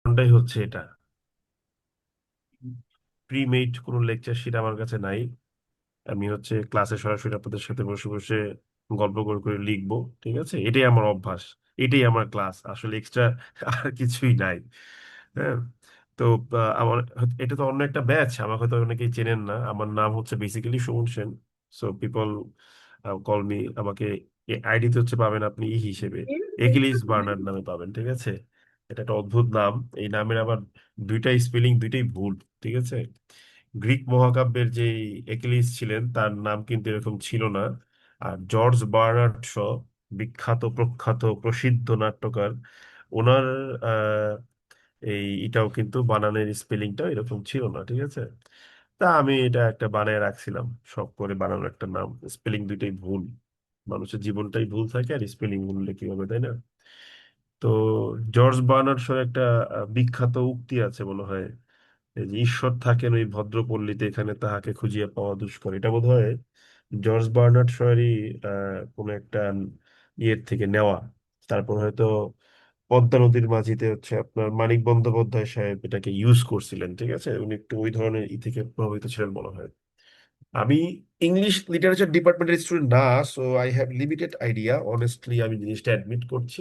কারণটাই হচ্ছে এটা, প্রিমেড কোনো লেকচার শিট আমার কাছে নাই। আমি হচ্ছে ক্লাসে সরাসরি আপনাদের সাথে বসে বসে গল্প করে করে লিখবো। ঠিক আছে, এটাই আমার অভ্যাস, এটাই আমার ক্লাস, আসলে এক্সট্রা আর কিছুই নাই। হ্যাঁ। তো আমার এটা তো অন্য একটা ব্যাচ, আমাকে হয়তো অনেকেই চেনেন না। আমার নাম হচ্ছে basically Suman Sen. So people call me, আমাকে আইডিতে হচ্ছে পাবেন আপনি ই হিসেবে, একিলিস বার্নার্ড নামে পাবেন। ঠিক আছে, এটা একটা অদ্ভুত নাম। এই নামের আবার দুইটা স্পেলিং, দুইটাই ভুল। ঠিক আছে, গ্রিক মহাকাব্যের যে একিলিস ছিলেন তার নাম কিন্তু এরকম ছিল না। আর জর্জ বার্নার্ড শ, বিখ্যাত প্রখ্যাত প্রসিদ্ধ নাট্যকার, ওনার এটাও কিন্তু বানানের স্পেলিংটাও এরকম ছিল না। ঠিক আছে, তা আমি এটা একটা বানায় রাখছিলাম, শখ করে বানানো একটা নাম। স্পেলিং দুইটাই ভুল, মানুষের জীবনটাই ভুল থাকে, আর স্পেলিং ভুল হলে কি হবে, তাই না? তো জর্জ বার্নার্ড শোর একটা বিখ্যাত উক্তি আছে মনে হয়, এই যে ঈশ্বর থাকেন ওই ভদ্রপল্লীতে, এখানে তাহাকে খুঁজিয়া পাওয়া দুষ্কর। এটা বোধ হয় জর্জ বার্নার্ড শোয়েরই কোনো একটা ইয়ের থেকে নেওয়া। তারপর হয়তো পদ্মা নদীর মাঝিতে হচ্ছে আপনার মানিক বন্দ্যোপাধ্যায় সাহেব এটাকে ইউজ করছিলেন। ঠিক আছে, উনি একটু ওই ধরনের ই থেকে প্রভাবিত ছিলেন মনে হয়। আমি ইংলিশ লিটারেচার ডিপার্টমেন্টের স্টুডেন্ট না, so I have limited idea honestly, আমি জিনিসটা অ্যাডমিট করছি।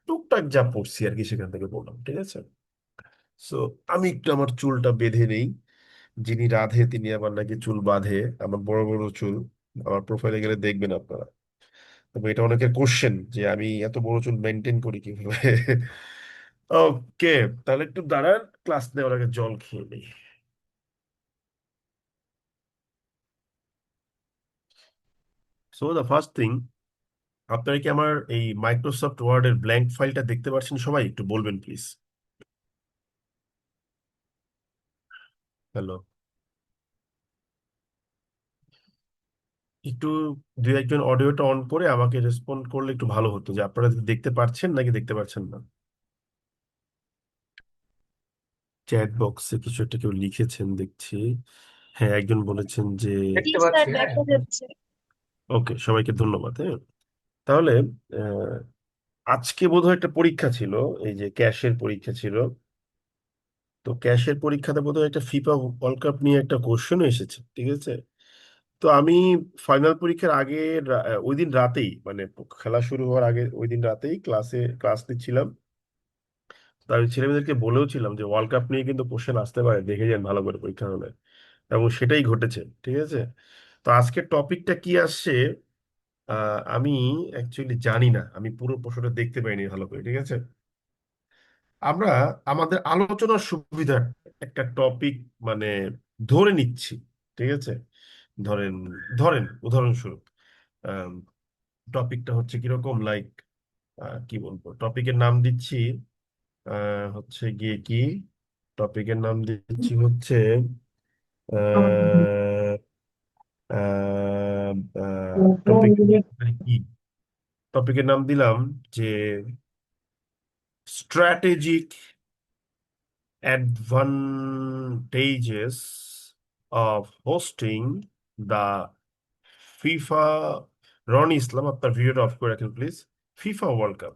টুকটাক যা পড়ছি আর কি সেখান থেকে বললাম। ঠিক আছে, সো আমি একটু আমার চুলটা বেঁধে নেই। যিনি রাধে তিনি আবার নাকি চুল বাঁধে, আমার বড় বড় চুল। আমার প্রোফাইলে গেলে দেখবেন আপনারা। তবে এটা অনেকের কোশ্চেন যে আমি এত বড় চুল মেনটেন করি কিভাবে। ওকে, তাহলে একটু দাঁড়ান, ক্লাস নেওয়ার আগে জল খেয়ে নিই। সো দ্য ফার্স্ট থিং, আপনারা কি আমার এই মাইক্রোসফট ওয়ার্ডের ব্ল্যাঙ্ক ফাইলটা দেখতে পাচ্ছেন? সবাই একটু বলবেন প্লিজ। হ্যালো, একটু দুই একজন অডিওটা অন করে আমাকে রেসপন্ড করলে একটু ভালো হতো, যে আপনারা দেখতে পাচ্ছেন নাকি দেখতে পাচ্ছেন না। চ্যাট বক্সে কিছু একটা কেউ লিখেছেন দেখছি। হ্যাঁ, একজন বলেছেন যে জি দেখতে স্যার, পাচ্ছি, হ্যাঁ। দেখা যাচ্ছে। ওকে, সবাইকে ধন্যবাদ। হ্যাঁ, তাহলে আহ, আজকে বোধহয় একটা পরীক্ষা ছিল, এই যে ক্যাশের পরীক্ষা ছিল। তো ক্যাশের পরীক্ষাতে বোধহয় একটা ফিফা ওয়ার্ল্ড কাপ নিয়ে একটা কোশ্চেন এসেছে। ঠিক আছে, তো আমি ফাইনাল পরীক্ষার আগে ওই দিন রাতেই, মানে খেলা শুরু হওয়ার আগে ওই দিন রাতেই ক্লাস নিচ্ছিলাম। তো আমি ছেলেমেয়েদেরকে বলেও ছিলাম যে ওয়ার্ল্ড কাপ নিয়ে কিন্তু কোশ্চেন আসতে পারে, দেখে যান ভালো করে পরীক্ষা হলে। এবং সেটাই ঘটেছে। ঠিক আছে, তো আজকের টপিকটা কি আসছে আমি অ্যাকচুয়ালি জানি না, আমি পুরো প্রশ্নটা দেখতে পাইনি ভালো করে। ঠিক আছে, আমরা আমাদের আলোচনার সুবিধার একটা টপিক মানে ধরে নিচ্ছি। ঠিক আছে, ধরেন ধরেন উদাহরণস্বরূপ টপিকটা হচ্ছে কিরকম, লাইক কি বলবো, টপিকের নাম দিচ্ছি হচ্ছে গিয়ে কি, টপিকের নাম দিচ্ছি হচ্ছে টপিক কি, টপিকের নাম দিলাম যে strategic advantages of hosting the FIFA, Rony Islam আপনার ভিডিওটা অফ করে রাখেন প্লিজ, ফিফা ওয়ার্ল্ড কাপ।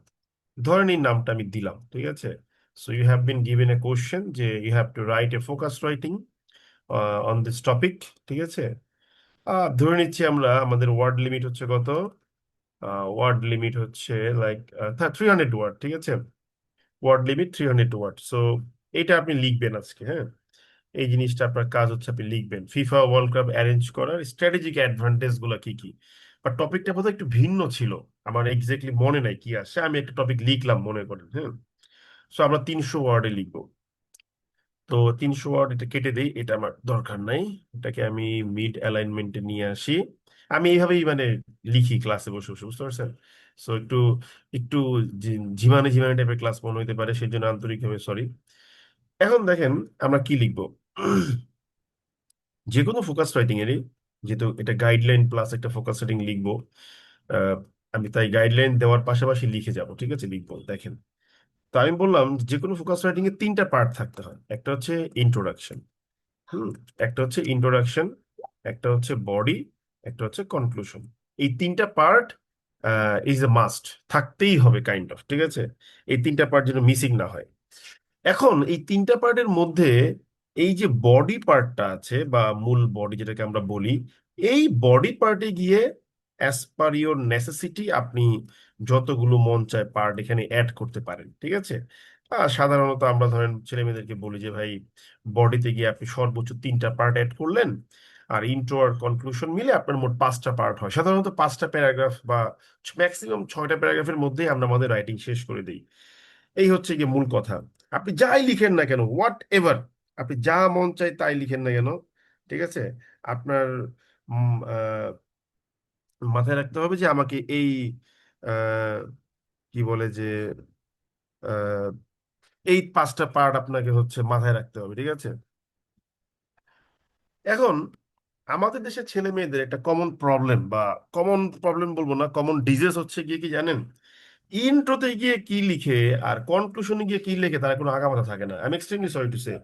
ধরেন এই নামটা আমি দিলাম। ঠিক আছে, so you have been given a question যে you have to write a focus writing on this topic. ঠিক আছে, ধরে নিচ্ছি আমরা আমাদের ওয়ার্ড লিমিট হচ্ছে কত, ওয়ার্ড লিমিট হচ্ছে লাইক 300 ওয়ার্ড। ঠিক আছে, ওয়ার্ড লিমিট 300 ওয়ার্ড। সো এটা আপনি লিখবেন আজকে। হ্যাঁ, এই জিনিসটা আপনার কাজ হচ্ছে, আপনি লিখবেন ফিফা ওয়ার্ল্ড কাপ অ্যারেঞ্জ করার স্ট্র্যাটেজিক অ্যাডভান্টেজ গুলা কি কি। বা টপিকটা বোধহয় একটু ভিন্ন ছিল, আমার এক্স্যাক্টলি মনে নাই কি আসছে, আমি একটা টপিক লিখলাম মনে করেন। হ্যাঁ, সো আমরা 300 ওয়ার্ডে লিখবো। তো 300 ওয়ার্ড এটা কেটে দেই, এটা আমার দরকার নাই। এটাকে আমি মিড অ্যালাইনমেন্টে নিয়ে আসি। আমি এইভাবেই মানে লিখি ক্লাসে বসে বসে, বুঝতে পারছেন? সো একটু একটু ঝিমানে ঝিমানে টাইপের ক্লাস মনে হতে পারে, সেই জন্য আন্তরিকভাবে সরি। এখন দেখেন আমরা কি লিখবো। যে কোনো ফোকাস রাইটিং এরই, যেহেতু এটা গাইডলাইন প্লাস একটা ফোকাস রাইটিং লিখবো, আহ, আমি তাই গাইডলাইন দেওয়ার পাশাপাশি লিখে যাব। ঠিক আছে, লিখবো দেখেন। তো আমি বললাম যে কোনো ফোকাস রাইটিং এর তিনটা পার্ট থাকতে হয়। একটা হচ্ছে ইন্ট্রোডাকশন, হুম, একটা হচ্ছে ইন্ট্রোডাকশন, একটা হচ্ছে বডি, একটা হচ্ছে কনক্লুশন। এই তিনটা পার্ট ইজ এ মাস্ট, থাকতেই হবে কাইন্ড অফ। ঠিক আছে, এই তিনটা পার্ট যেন মিসিং না হয়। এখন এই তিনটা পার্টের মধ্যে এই যে বডি পার্টটা আছে বা মূল বডি যেটাকে আমরা বলি, এই বডি পার্টে গিয়ে অ্যাজ পার ইওর নেসেসিটি আপনি যতগুলো মন চায় পার্ট এখানে অ্যাড করতে পারেন, ঠিক আছে। সাধারণত আমরা ধরেন ছেলে মেয়েদেরকে বলি যে ভাই বডিতে গিয়ে আপনি সর্বোচ্চ তিনটা পার্ট অ্যাড করলেন, আর ইন্ট্রো আর কনক্লুশন মিলে আপনার মোট পাঁচটা পার্ট হয়, সাধারণত পাঁচটা প্যারাগ্রাফ বা ম্যাক্সিমাম ছয়টা প্যারাগ্রাফের মধ্যেই আমরা আমাদের রাইটিং শেষ করে দিই। এই হচ্ছে গিয়ে মূল কথা। আপনি যাই লিখেন না কেন, হোয়াট এভার, আপনি যা মন চায় তাই লিখেন না কেন, ঠিক আছে, আপনার মাথায় রাখতে হবে যে আমাকে এই আহ, কি বলে যে আহ, এই পাঁচটা পার্ট আপনাকে হচ্ছে মাথায় রাখতে হবে, ঠিক আছে। এখন আমাদের দেশের ছেলে মেয়েদের একটা কমন প্রবলেম, বা কমন প্রবলেম বলবো না, কমন ডিজিজ হচ্ছে গিয়ে কি জানেন, ইন্ট্রোতে গিয়ে কি লিখে আর কনক্লুশনে গিয়ে কি লিখে তার কোনো আগামাথা থাকে না। I am extremely sorry to say,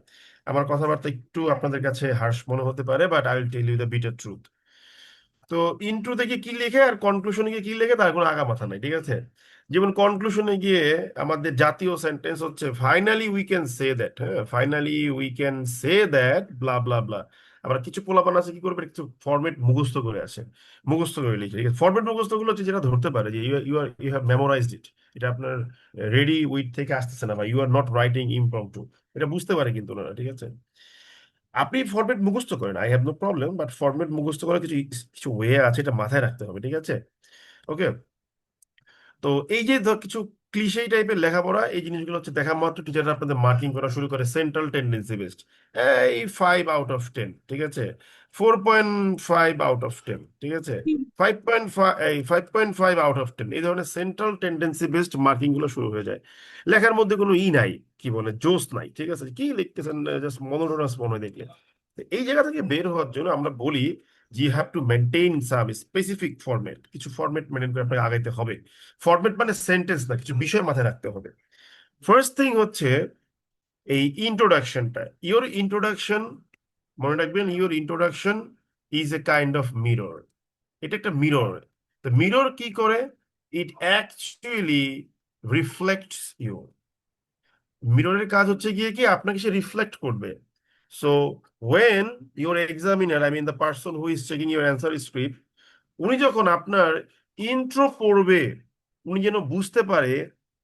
আমার কথাবার্তা একটু আপনাদের কাছে হার্শ মনে হতে পারে, but I will tell you the bitter truth. তো ইন্ট্রো থেকে কি লেখে আর কনক্লুশনে গিয়ে কি লেখে তার কোনো আগা মাথা নাই, ঠিক আছে। যেমন কনক্লুশনে গিয়ে আমাদের জাতীয় সেন্টেন্স হচ্ছে finally we can say that, হ্যাঁ, finally we can say that blah blah blah. আবার কিছু পোলাপান আছে কি করবে, কিছু ফরম্যাট মুখস্থ করে আসে, মুখস্থ করে লিখে, ঠিক আছে। ফরম্যাট মুখস্থ গুলো হচ্ছে যেটা ধরতে পারে যে ইউ হ্যাভ মেমোরাইজড ইট, এটা আপনার রেডি উইথ থেকে আসতেছে না, বা you are not writing impromptu, এটা বুঝতে পারে কিন্তু না, ঠিক আছে। আপনি ফরম্যাট মুখস্থ করেন, I have no problem, but format মুখস্থ করার কিছু কিছু ওয়ে আছে, এটা মাথায় রাখতে হবে, ঠিক আছে। ওকে। তো এই যে কিছু ক্লিশে টাইপের লেখাপড়া, এই জিনিসগুলো হচ্ছে দেখা মাত্র টিচাররা আপনাদের মার্কিং করা শুরু করে সেন্ট্রাল টেন্ডেন্সি বেসড, এই 5 আউট অফ 10, ঠিক আছে, 4.5 আউট অফ 10, ঠিক আছে, 5.5, এই 5.5 আউট অফ 10, এই ধরনের সেন্ট্রাল টেন্ডেন্সি বেসড মার্কিং গুলো শুরু হয়ে যায়। লেখার মধ্যে কোনো নাই, কি বলে জোস নাই, ঠিক আছে, কি লিখতেছেন, জাস্ট মনোটোনাস মনে হয় দেখলে। তো এই জায়গা থেকে বের হওয়ার জন্য আমরা বলি যে you have to maintain some specific format, কিছু ফরম্যাট মেনটেন করে আপনাকে আগাইতে হবে। ফরম্যাট মানে সেন্টেন্স না, কিছু বিষয় মাথায় রাখতে হবে। ফার্স্ট থিং হচ্ছে এই ইন্ট্রোডাকশনটা, ইওর ইন্ট্রোডাকশন, মনে রাখবেন your introduction is a kind of mirror, এটা একটা মিরর। তো মিরর কি করে, ইট অ্যাকচুয়ালি রিফ্লেক্টস ইউ। মিররের কাজ হচ্ছে গিয়ে কি আপনাকে সে রিফ্লেক্ট করবে। So when your examiner, I mean the person who is checking your answer script, উনি যখন আপনার ইন্ট্রো পড়বে, উনি যেন বুঝতে পারে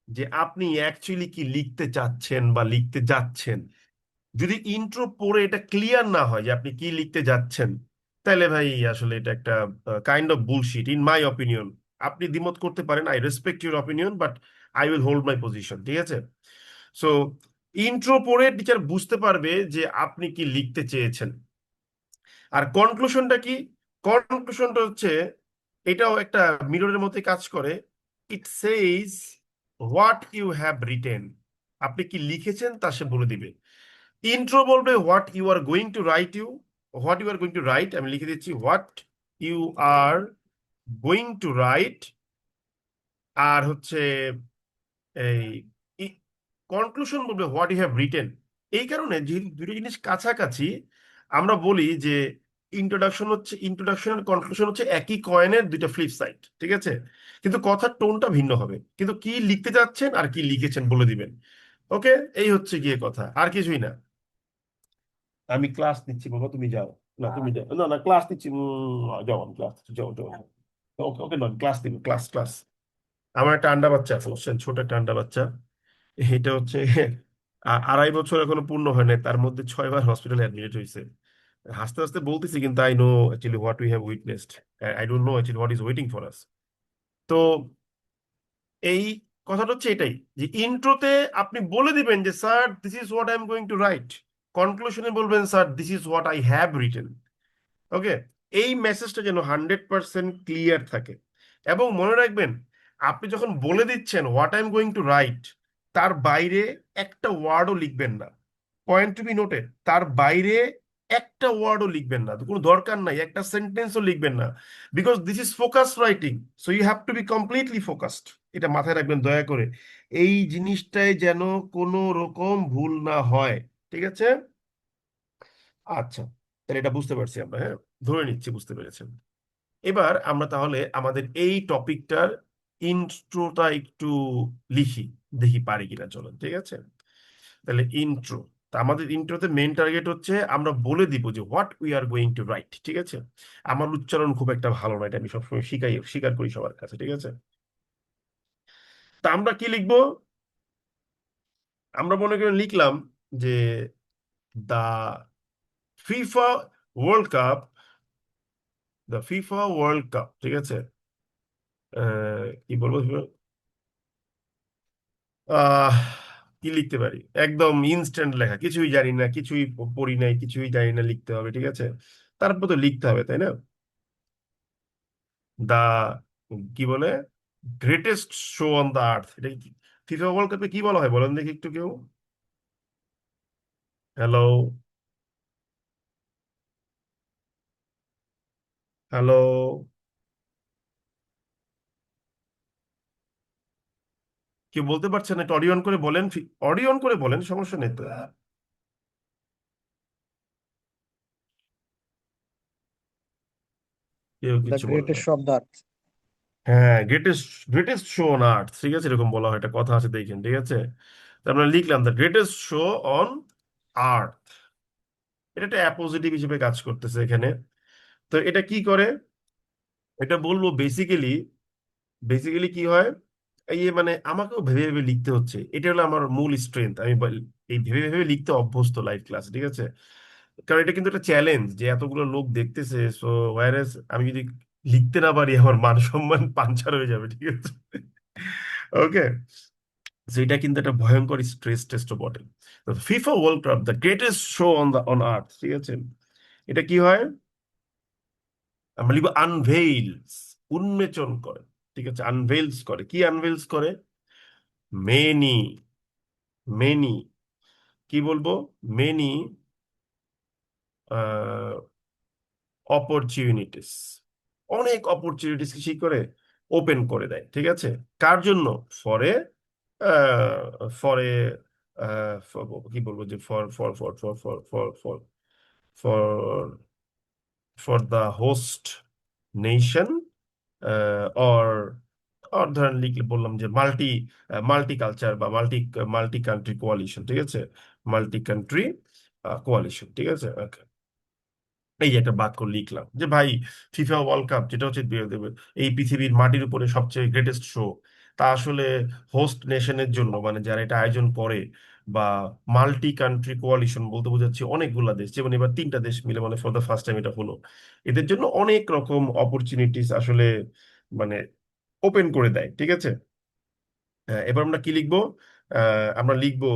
যে আপনি অ্যাকচুয়ালি কি লিখতে চাচ্ছেন বা লিখতে যাচ্ছেন। যদি ইন্ট্রো পড়ে এটা ক্লিয়ার না হয় যে আপনি কি লিখতে যাচ্ছেন, তাহলে ভাই আসলে এটা একটা kind of bullshit in my opinion. আপনি দ্বিমত করতে পারেন, I respect your opinion, but I will hold my position, ঠিক আছে। সো ইন্ট্রো পড়ে টিচার বুঝতে পারবে যে আপনি কি লিখতে চেয়েছেন। আর কনক্লুশনটা কি, কনক্লুশনটা হচ্ছে এটাও একটা মিররের মধ্যে কাজ করে। It says what you have written, আপনি কি লিখেছেন তা সে বলে দিবে। ইন্ট্রো বলবে what you are going to write, what you are going to write, আমি লিখে দিচ্ছি what you are going to write. আর হচ্ছে এই কনক্লুশন বলবে হোয়াট ইউ হ্যাভ রিটেন। এই কারণে যেহেতু দুটো জিনিস কাছাকাছি, আমরা বলি যে ইন্ট্রোডাকশন আর কনক্লুশন হচ্ছে একই কয়েনের দুইটা ফ্লিপ সাইড, ঠিক আছে। কিন্তু কথার টোনটা ভিন্ন হবে, কিন্তু কি লিখতে যাচ্ছেন আর কি লিখেছেন বলে দিবেন। ওকে, এই হচ্ছে গিয়ে কথা, আর কিছুই না। আমি ক্লাস নিচ্ছি বাবা, তুমি যাও। না তুমি যাও, না না ক্লাস নিচ্ছি, যাও, আমি ক্লাস নিচ্ছি, যাও যাও। ওকে ওকে, নয় ক্লাস দিব, ক্লাস ক্লাস। আমার একটা আন্ডা বাচ্চা আছে বুঝছেন, ছোট একটা আন্ডা বাচ্চা। এটা হচ্ছে 2.5 বছর এখনো পূর্ণ হয় নাই, তার মধ্যে 6বার হসপিটালে অ্যাডমিট হয়েছে। হাসতে হাসতে বলতেছি, কিন্তু I know actually what we have witnessed, I don't know actually what is waiting for us. তো এই কথাটা হচ্ছে এটাই, যে ইন্ট্রোতে আপনি বলে দিবেন যে sir this is what I am going to write, কনক্লুশনে বলবেন sir this is what I have written. Okay, এই মেসেজটা যেন 100% ক্লিয়ার থাকে। এবং মনে রাখবেন, আপনি যখন বলে দিচ্ছেন what I am going to right, তার বাইরে একটা ওয়ার্ডও লিখবেন না। পয়েন্ট টু বি নোটেড, তার বাইরে একটা ওয়ার্ডও লিখবেন না, কোনো দরকার নাই, একটা সেন্টেন্সও লিখবেন না। Because this is focus writing, so you have to be completely focused. এটা মাথায় রাখবেন দয়া করে, এই জিনিসটাই যেন কোনো রকম ভুল না হয়, ঠিক আছে। আচ্ছা, তাহলে এটা বুঝতে পারছি আমরা, হ্যাঁ, ধরে নিচ্ছি বুঝতে পেরেছেন। এবার আমরা তাহলে আমাদের এই টপিকটার ইন্ট্রোটা একটু লিখি, দেখি পারি কিনা, চলো, ঠিক আছে। তাহলে ইন্ট্রো। তা আমাদের ইন্ট্রোতে মেইন টার্গেট হচ্ছে আমরা বলে দিব যে what we are going to right, ঠিক আছে? আমার উচ্চারণ খুব একটা ভালো না, এটা আমি সবসময় স্বীকার করি সবার কাছে, ঠিক আছে? তা আমরা কি লিখবো? আমরা মনে করি লিখলাম যে দা ফিফা ওয়ার্ল্ড কাপ, দা ফিফা ওয়ার্ল্ড কাপ, ঠিক আছে? কি বলবো? আহ কি লিখতে পারি? একদম ইনস্ট্যান্ট লেখা, কিছুই জানি না, কিছুই পড়ি নাই, কিছুই জানি না, লিখতে হবে, ঠিক আছে? তারপর তো লিখতে হবে, তাই না? দা কি বলে, গ্রেটেস্ট শো অন দা আর্থ, এটা ফিফা ওয়ার্ল্ড কাপে কি বলা হয় বলেন দেখি একটু কেউ। হ্যালো? হ্যালো? কেউ বলতে পারছেন? একটু অডিও অন করে বলেন, অডিও অন করে বলেন, সমস্যা নেই তো। কেউ দ্য কিছু বলে না। Greatest of the earth. হ্যাঁ, greatest greatest show on earth, ঠিক আছে, এরকম বলা হয়, একটা কথা আছে দেখেন, ঠিক আছে? তো আমরা লিখলাম দ্য গ্রেটেস্ট শো অন আর্থ। এটা একটা অ্যাপোজিটিভ হিসেবে কাজ করতেছে এখানে। তো এটা কি করে? এটা বলবো বেসিক্যালি, বেসিক্যালি কি হয়, এই যে মানে আমাকেও ভেবে ভেবে লিখতে হচ্ছে, এটা হলো আমার মূল স্ট্রেংথ। আমি এই ভেবে ভেবে লিখতে অভ্যস্ত লাইভ ক্লাস, ঠিক আছে? কারণ এটা কিন্তু একটা চ্যালেঞ্জ যে এতগুলো লোক দেখতেছে, সো ওয়ারেস আমি যদি লিখতে না পারি আমার মান সম্মান পাঞ্চার হয়ে যাবে, ঠিক আছে? ওকে, এটা কিন্তু একটা ভয়ঙ্কর স্ট্রেস টেস্টও বটে। FIFA world cup the greatest show on earth, ঠিক আছে? এটা কি হয়? আমরা লিখবো আনভেইলস, উন্মোচন করে, ঠিক আছে? আনভেইলস করে, কি আনভেইলস করে? মেনি, মেনি, কি বলবো, মেনি অপরচুনিটিস, অনেক অপরচুনিটিস কি করে ওপেন করে দেয়, ঠিক আছে? কার জন্য? ফরে, ফরে, কি বলবো, যে for for for for for for for for for the host nation, or or ধরেন লিখলে বললাম যে মাল্টি মাল্টি কালচার বা মাল্টি কান্ট্রি কোয়ালিশন, ঠিক আছে? মাল্টি কান্ট্রি কোয়ালিশন, ঠিক আছে? Okay. এই যে একটা বাক্য লিখলাম যে ভাই, ফিফা ওয়ার্ল্ড কাপ যেটা হচ্ছে এই পৃথিবীর মাটির উপরে সবচেয়ে গ্রেটেস্ট শো, তা আসলে হোস্ট নেশনের জন্য, মানে যারা এটা আয়োজন করে, বা মাল্টি কান্ট্রি কোয়ালিশন বলতে বোঝাচ্ছে অনেকগুলা দেশ, যেমন এবার 3টা দেশ মিলে মানে ফর দ্য ফার্স্ট টাইম এটা হলো, এদের জন্য অনেক রকম অপরচুনিটিস আসলে মানে ওপেন করে দেয়, ঠিক আছে? এবার আমরা কি লিখবো? আমরা লিখবো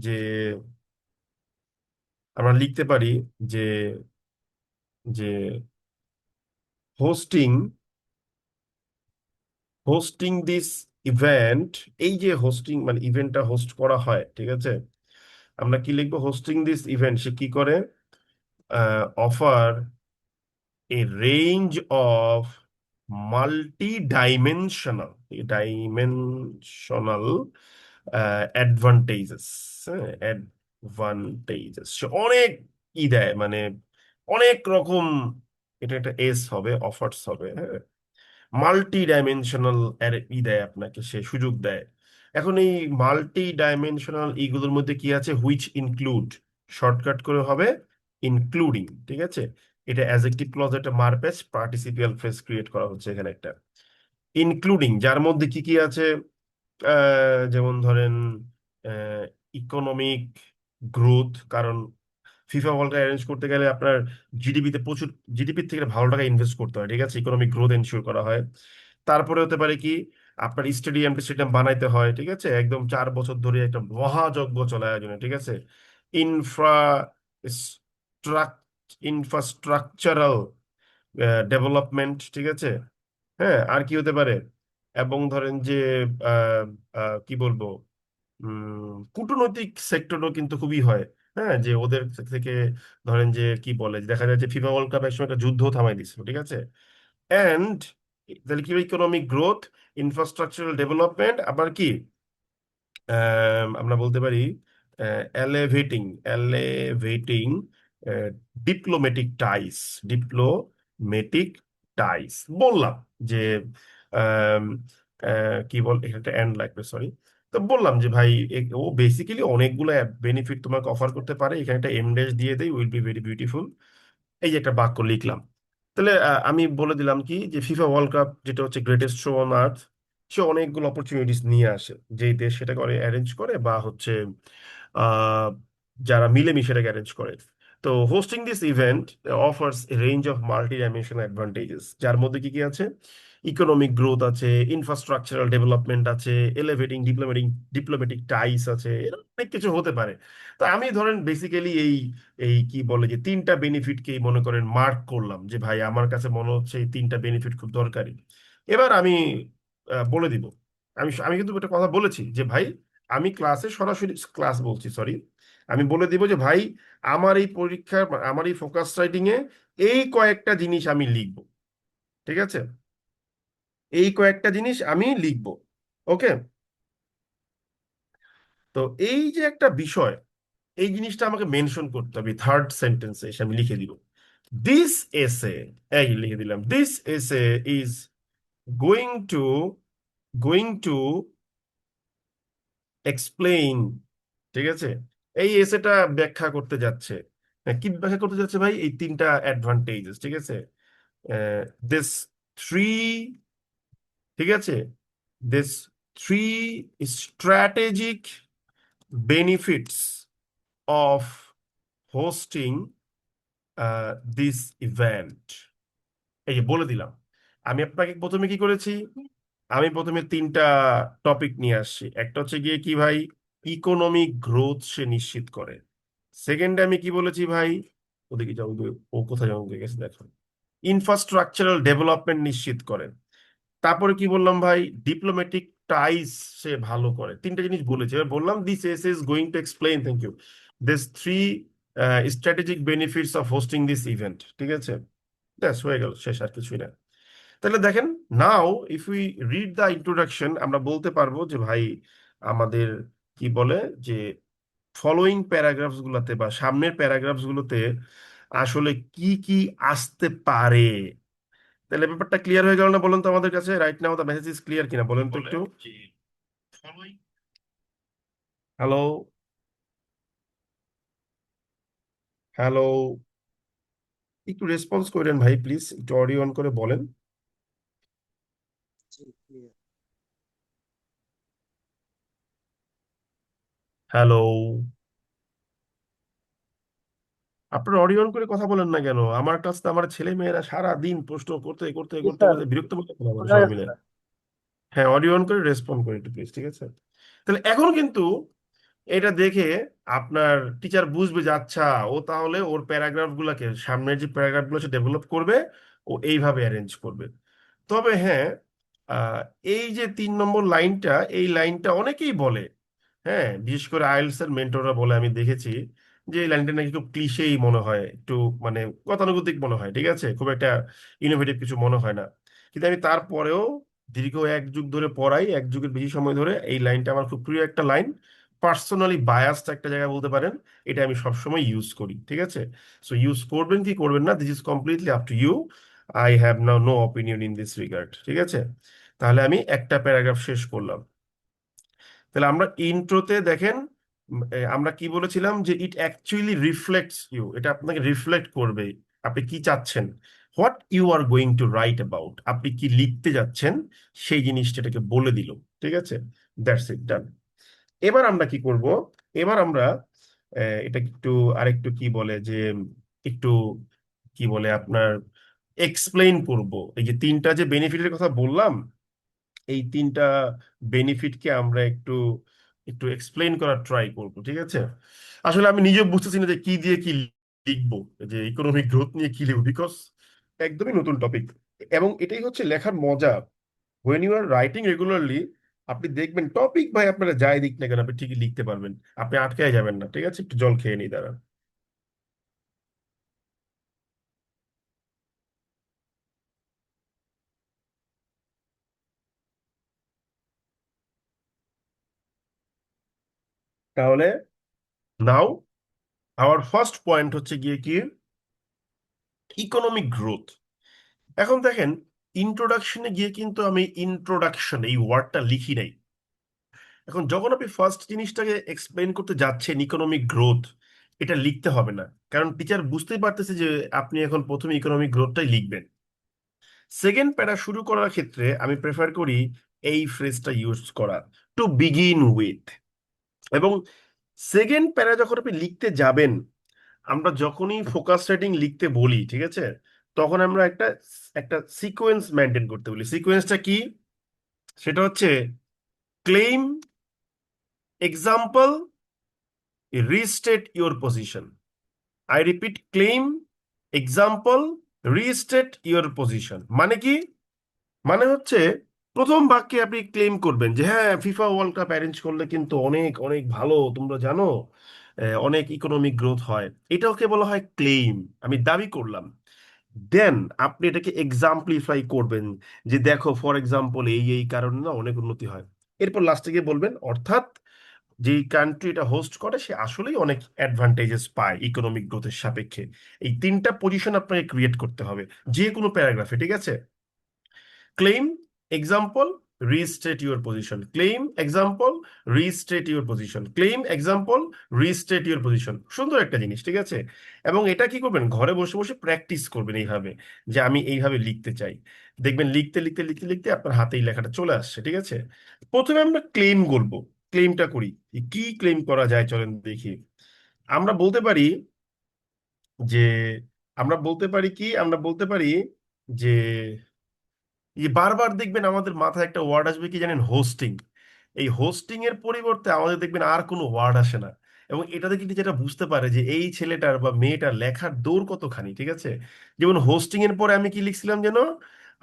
যে, আমরা লিখতে পারি যে যে হোস্টিং হোস্টিং দিস ইভেন্ট, এই যে হোস্টিং মানে ইভেন্টটা হোস্ট করা হয়, ঠিক আছে? আমরা কি লিখবো? হোস্টিং দিস ইভেন্ট, সে কি করে? Offer a range of multi dimensional, dimensional advantages, advantages, সে অনেক ই দেয়, মানে অনেক রকম, এটা একটা এস হবে, অফার্স হবে, হ্যাঁ? মাল্টি ডাইমেনশনাল ই দেয় আপনাকে, সে সুযোগ দেয়। এখন এই মাল্টি ডাইমেনশনাল ইগুলোর মধ্যে কি আছে? হুইচ ইনক্লুড, শর্টকাট করে হবে ইনক্লুডিং, ঠিক আছে? এটা অ্যাডজেক্টিভ ক্লজ, একটা মারপ্যাচ পার্টিসিপিয়াল ফ্রেজ ক্রিয়েট করা হচ্ছে এখানে একটা, ইনক্লুডিং, যার মধ্যে কি কি আছে? যেমন ধরেন ইকোনমিক গ্রোথ, কারণ ফিফা ওয়ার্ল্ড কাপ অ্যারেঞ্জ করতে গেলে আপনার জিডিপিতে প্রচুর, জিডিপি থেকে ভালো টাকা ইনভেস্ট করতে হয়, ঠিক আছে? ইকোনমিক গ্রোথ এনশিওর করা হয়। তারপরে হতে পারে কি, আপনার স্টেডিয়াম স্টেডিয়াম বানাইতে হয়, ঠিক আছে? একদম 4 বছর ধরে একটা মহাযজ্ঞ চলে আয়োজনে, ঠিক আছে? ইনফ্রা ইনফ্রাস্ট্রাকচারাল ডেভেলপমেন্ট, ঠিক আছে? হ্যাঁ, আর কি হতে পারে? এবং ধরেন যে আহ, কি বলবো, কূটনৈতিক সেক্টরও কিন্তু খুবই হয়, হ্যাঁ, যে ওদের থেকে ধরেন যে কি বলে, দেখা যায় যে ফিফা ওয়ার্ল্ড কাপ একসময় একটা যুদ্ধ থামাই দিছিল, ঠিক আছে? এন্ড তাহলে কি, ইকোনমিক গ্রোথ, ইনফ্রাস্ট্রাকচারাল ডেভেলপমেন্ট, আবার কি আমরা বলতে পারি এলিভেটিং, এলিভেটিং ডিপ্লোমেটিক টাইস, ডিপ্লোমেটিক টাইস বললাম যে আম, কি বল, এখানে একটা এন্ড লাগবে, সরি। তো বললাম যে ভাই ও বেসিক্যালি অনেকগুলো বেনিফিট তোমাকে অফার করতে পারে, এখানে একটা এম ড্যাশ দিয়ে দেই, উইল বি ভেরি বিউটিফুল। এই যে একটা বাক্য লিখলাম। তাহলে আমি বলে দিলাম কি যে ফিফা ওয়ার্ল্ড কাপ যেটা হচ্ছে গ্রেটেস্ট শো অন আর্থ, সে অনেকগুলো অপরচুনিটিস নিয়ে আসে, যেই দেশ সেটাকে অ্যারেঞ্জ করে বা হচ্ছে আহ, যারা মিলেমিশে সেটাকে অ্যারেঞ্জ করে। তো hosting this event offers a range of multi dimensional advantages, যার মধ্যে কি কি আছে? ইকোনমিক গ্রোথ আছে, ইনফ্রাস্ট্রাকচারাল ডেভেলপমেন্ট আছে, এলিভেটিং ডিপ্লোম্যাটিক টাইস আছে, এরকম অনেক কিছু হতে পারে। তো আমি ধরেন বেসিক্যালি এই এই কি বলে যে তিনটা বেনিফিটকেই মনে করেন মার্ক করলাম, যে ভাই আমার কাছে মনে হচ্ছে এই তিনটা বেনিফিট খুব দরকারি। এবার আমি বলে দিব, আমি কিন্তু একটা কথা বলেছি যে ভাই আমি ক্লাসে সরাসরি ক্লাস বলছি, সরি, আমি বলে দিব যে ভাই আমার এই পরীক্ষা, আমার এই ফোকাস রাইটিং এ এই কয়েকটা জিনিস আমি লিখবো, ঠিক আছে? এই কয়েকটা জিনিস আমি লিখবো। ওকে। তো এই যে একটা বিষয়, এই জিনিসটা আমাকে মেনশন করতে হবে, থার্ড সেন্টেন্সে এসে আমি লিখে দিব দিস এসে, এই লিখে দিলাম দিস এসে is going two going to explain, ঠিক আছে? এই এসেটা ব্যাখ্যা করতে যাচ্ছে। কি ব্যাখ্যা করতে যাচ্ছে ভাই? এই তিনটা অ্যাডভান্টেজেস, ঠিক আছে? দিস থ্রি, ঠিক আছে, this three strategic benefits of hosting this event. এই যে বলে দিলাম। আমি আপনাকে প্রথমে কি করেছি? আমি প্রথমে তিনটা টপিক নিয়ে আসছি। একটা হচ্ছে গিয়ে কি ভাই, ইকোনমিক গ্রোথ সে নিশ্চিত করে। সেকেন্ডে আমি কি বলেছি ভাই, ওদিকে যাও, ও কোথায় যাও গেছে দেখো, ইনফ্রাস্ট্রাকচারাল ডেভেলপমেন্ট নিশ্চিত করে। তারপরে কি বললাম ভাই, ডিপ্লোম্যাটিক টাইস সে ভালো করে। তিনটা জিনিস বলেছি। এবার বললাম this essay is going to explain, thank you, this three strategic benefits of hosting this event, ঠিক আছে? ব্যাস হয়ে গেল, শেষ, আর কিছুই না। তাহলে দেখেন, নাও if we read the introduction, আমরা বলতে পারবো যে ভাই আমাদের কি বলে যে ফলোয়িং প্যারাগ্রাফস গুলোতে বা সামনের প্যারাগ্রাফস গুলোতে আসলে কি কি আসতে পারে। তাহলে ব্যাপারটা ক্লিয়ার হয়ে গেল না বলেন তো আমাদের কাছে? Right now the message is clear কিনা বলেন তো একটু। হ্যালো, হ্যালো, একটু রেসপন্স করেন ভাই, প্লিজ একটু অডিও অন করে বলেন। জি, ক্লিয়ার। হ্যালো, আপনার অডিও অন করে কথা বলেন না কেন? আমার কাছে তো আমার ছেলে মেয়েরা সারা দিন প্রশ্ন করতে করতে জি করতে স্যার, করতে বিরক্ত করতে পারে আমাদের শোনা সবাই গেছে মিলে। স্যার। হ্যাঁ, অডিও অন করে রেসপন্ড করে একটু প্লিজ, ঠিক আছে? তাহলে এখন কিন্তু এটা দেখে আপনার টিচার বুঝবে যে আচ্ছা, ও তাহলে ওর প্যারাগ্রাফ গুলাকে, সামনের যে প্যারাগ্রাফ গুলো সে ডেভেলপ করবে, ও এইভাবে অ্যারেঞ্জ করবে। তবে হ্যাঁ, আহ, এই যে 3 নম্বর লাইনটা, এই লাইনটা অনেকেই বলে, হ্যাঁ, বিশেষ করে আইএলটিএস এর মেন্টররা বলে, আমি দেখেছি যে এই লাইনটা নাকি খুব ক্লিশেই মনে হয়, একটু মানে গতানুগতিক মনে হয়, ঠিক আছে, খুব একটা ইনোভেটিভ কিছু মনে হয় না। কিন্তু আমি তারপরেও দীর্ঘ 1 যুগ ধরে পড়াই, 1 যুগের বেশি সময় ধরে, এই লাইনটা আমার খুব প্রিয় একটা লাইন। পার্সোনালি বায়াসড একটা জায়গা বলতে পারেন। এটা আমি সবসময় ইউজ করি, ঠিক আছে? সো ইউজ করবেন কি করবেন না, this is completely up to you. I have now no opinion in this regard, ঠিক আছে? তাহলে আমি একটা প্যারাগ্রাফ শেষ করলাম। তাহলে আমরা ইন্ট্রোতে দেখেন, আমরা কি বলেছিলাম যে ইট অ্যাকচুয়ালি রিফ্লেক্টস ইউ, এটা আপনাকে রিফ্লেক্ট করবে আপনি কি চাচ্ছেন, what you are going to write about, আপনি কি লিখতে যাচ্ছেন, সেই জিনিসটা এটাকে বলে দিল, ঠিক আছে? দ্যাটস ইট, ডান। এবার আমরা কি করব? এবার আমরা এটা একটু আরেকটু কি বলে যে একটু কি বলে আপনার এক্সপ্লেইন করব। এই যে তিনটা যে বেনিফিটের কথা বললাম, এই তিনটা বেনিফিটকে আমরা একটু একটু এক্সপ্লেইন করার ট্রাই করব, ঠিক আছে? আসলে আমি নিজে বুঝতেছি না যে কি দিয়ে কি লিখবো, যে ইকোনমিক গ্রোথ নিয়ে কি লিখবো, বিকজ একদমই নতুন টপিক। এবং এটাই হচ্ছে লেখার মজা, when you are writing regularly, আপনি দেখবেন টপিক ভাই আপনারা যাই দিক না কেন আপনি ঠিকই লিখতে পারবেন, আপনি আটকায় যাবেন না, ঠিক আছে? একটু জল খেয়ে নিই, দাঁড়ান। তাহলে নাও আওয়ার ফার্স্ট পয়েন্ট হচ্ছে গিয়ে কি, ইকোনমিক গ্রোথ। এখন দেখেন, ইন্ট্রোডাকশনে গিয়ে কিন্তু আমি ইন্ট্রোডাকশন এই ওয়ার্ডটা লিখি নাই, এখন যখন আপনি ফার্স্ট জিনিসটাকে এক্সপ্লেন করতে যাচ্ছেন ইকোনমিক গ্রোথ, এটা লিখতে হবে না, কারণ টিচার বুঝতেই পারতেছে যে আপনি এখন প্রথমে ইকোনমিক গ্রোথটাই লিখবেন। সেকেন্ড প্যারা শুরু করার ক্ষেত্রে আমি প্রেফার করি এই ফ্রেজটা ইউজ করা, টু বিগিন উইথ। এবং সেকেন্ড প্যারা যখন আপনি লিখতে যাবেন, আমরা যখনই ফোকাস রাইটিং লিখতে বলি, ঠিক আছে, তখন আমরা একটা একটা সিকোয়েন্স মেনটেন করতে বলি। সিকোয়েন্সটা কি? সেটা হচ্ছে claim, example, restate your position. I repeat, claim, example, restate your position. মানে কি? মানে হচ্ছে প্রথম বাক্যে আপনি ক্লেম করবেন যে হ্যাঁ, ফিফা ওয়ার্ল্ড কাপ অ্যারেঞ্জ করলে কিন্তু অনেক অনেক ভালো, তোমরা জানো, অনেক ইকোনমিক গ্রোথ হয়। এটাকে বলা হয় ক্লেম, আমি দাবি করলাম। দেন আপনি এটাকে এক্সাম্পলিফাই করবেন, যে দেখো ফর এক্সাম্পল এই এই কারণে না অনেক উন্নতি হয়। এরপর লাস্টে গিয়ে বলবেন অর্থাৎ যেই কান্ট্রি এটা হোস্ট করে সে আসলেই অনেক অ্যাডভান্টেজেস পায় ইকোনমিক গ্রোথের সাপেক্ষে। এই তিনটা পজিশন আপনাকে ক্রিয়েট করতে হবে যে কোনো প্যারাগ্রাফে, ঠিক আছে? Claim, example, restate your position, claim, example, restate your position, claim, example, restate your position. সুন্দর একটা জিনিস, ঠিক আছে? এবং এটা কি করবেন, ঘরে বসে বসে প্র্যাকটিস করবেন এইভাবে, যে আমি এইভাবে লিখতে চাই। দেখবেন লিখতে লিখতে লিখতে লিখতে আপনার হাতেই লেখাটা চলে আসছে, ঠিক আছে? প্রথমে আমরা ক্লেম করব। ক্লেমটা করি, কি ক্লেম করা যায় চলেন দেখি। আমরা বলতে পারি যে, আমরা বলতে পারি যে বারবার দেখবেন আমাদের মাথায় একটা ওয়ার্ড আসবে, কি জানেন? হোস্টিং। এই হোস্টিং এর পরিবর্তে আমাদের দেখবেন আর কোনো ওয়ার্ড আসে না। এবং এটা দেখে যেটা বুঝতে পারে যে এই ছেলেটার বা মেয়েটার লেখার দৌড় কতখানি, ঠিক আছে? যেমন হোস্টিং এর পরে আমি কি লিখছিলাম যেন,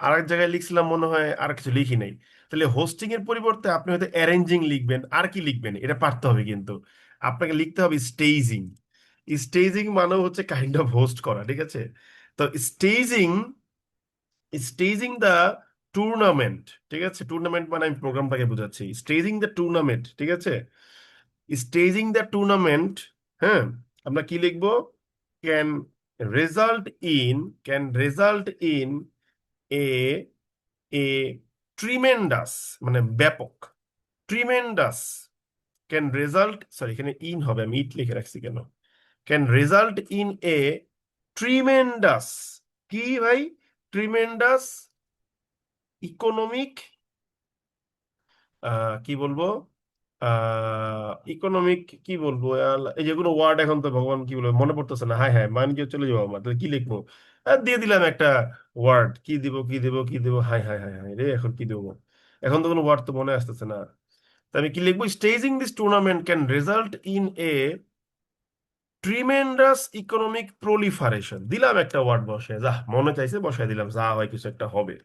আর এক জায়গায় লিখছিলাম মনে হয়, আর কিছু লিখি নাই। তাহলে হোস্টিং এর পরিবর্তে আপনি হয়তো অ্যারেঞ্জিং লিখবেন, আর কি লিখবেন এটা পারতে হবে কিন্তু। আপনাকে লিখতে হবে স্টেজিং। স্টেজিং মানে হচ্ছে কাইন্ড অফ হোস্ট করা, ঠিক আছে? তো স্টেজিং, স্টেজিং দ্য টুর্নামেন্ট, ঠিক আছে? টুর্নামেন্ট মানে আমি প্রোগ্রামটাকে বোঝাচ্ছি, স্টেজিং দ্য টুর্নামেন্ট, ঠিক আছে? স্টেজিং দ্য টুর্নামেন্ট, হ্যাঁ, আমরা কি লিখবো? Can result in, can result in a A tremendous, মানে ব্যাপক, ট্রিমেন্ডাস, ক্যান রেজাল্ট, সরি এখানে ইন হবে, আমি ইট লিখে রাখছি কেন? Can result in a tremendous, কি ভাই? ট্রিমেন্ডাস ইকোনমিক, কি বলবো, ইকোনমিক, কি বলবো এই যেগুলো ওয়ার্ড এখন তো ভগবান কি বলবো মনে পড়তেছে না, হ্যাঁ হ্যাঁ মান গিয়ে চলে যাবো আমার, তাহলে কি লিখবো? দিয়ে দিলাম একটা ওয়ার্ড, কি দিব কি দিব কি দিব, হাই হাই হাই হাই রে, এখন কি দেবো? এখন তো কোনো ওয়ার্ড তো মনে আসতেছে না। তো আমি কি লিখবো? Staging this tournament can result in a tremendous economic proliferation. দিলাম একটা ওয়ার্ড বসে, যা মনে চাইছে বসাই দিলাম, যা হয় কিছু একটা হবে।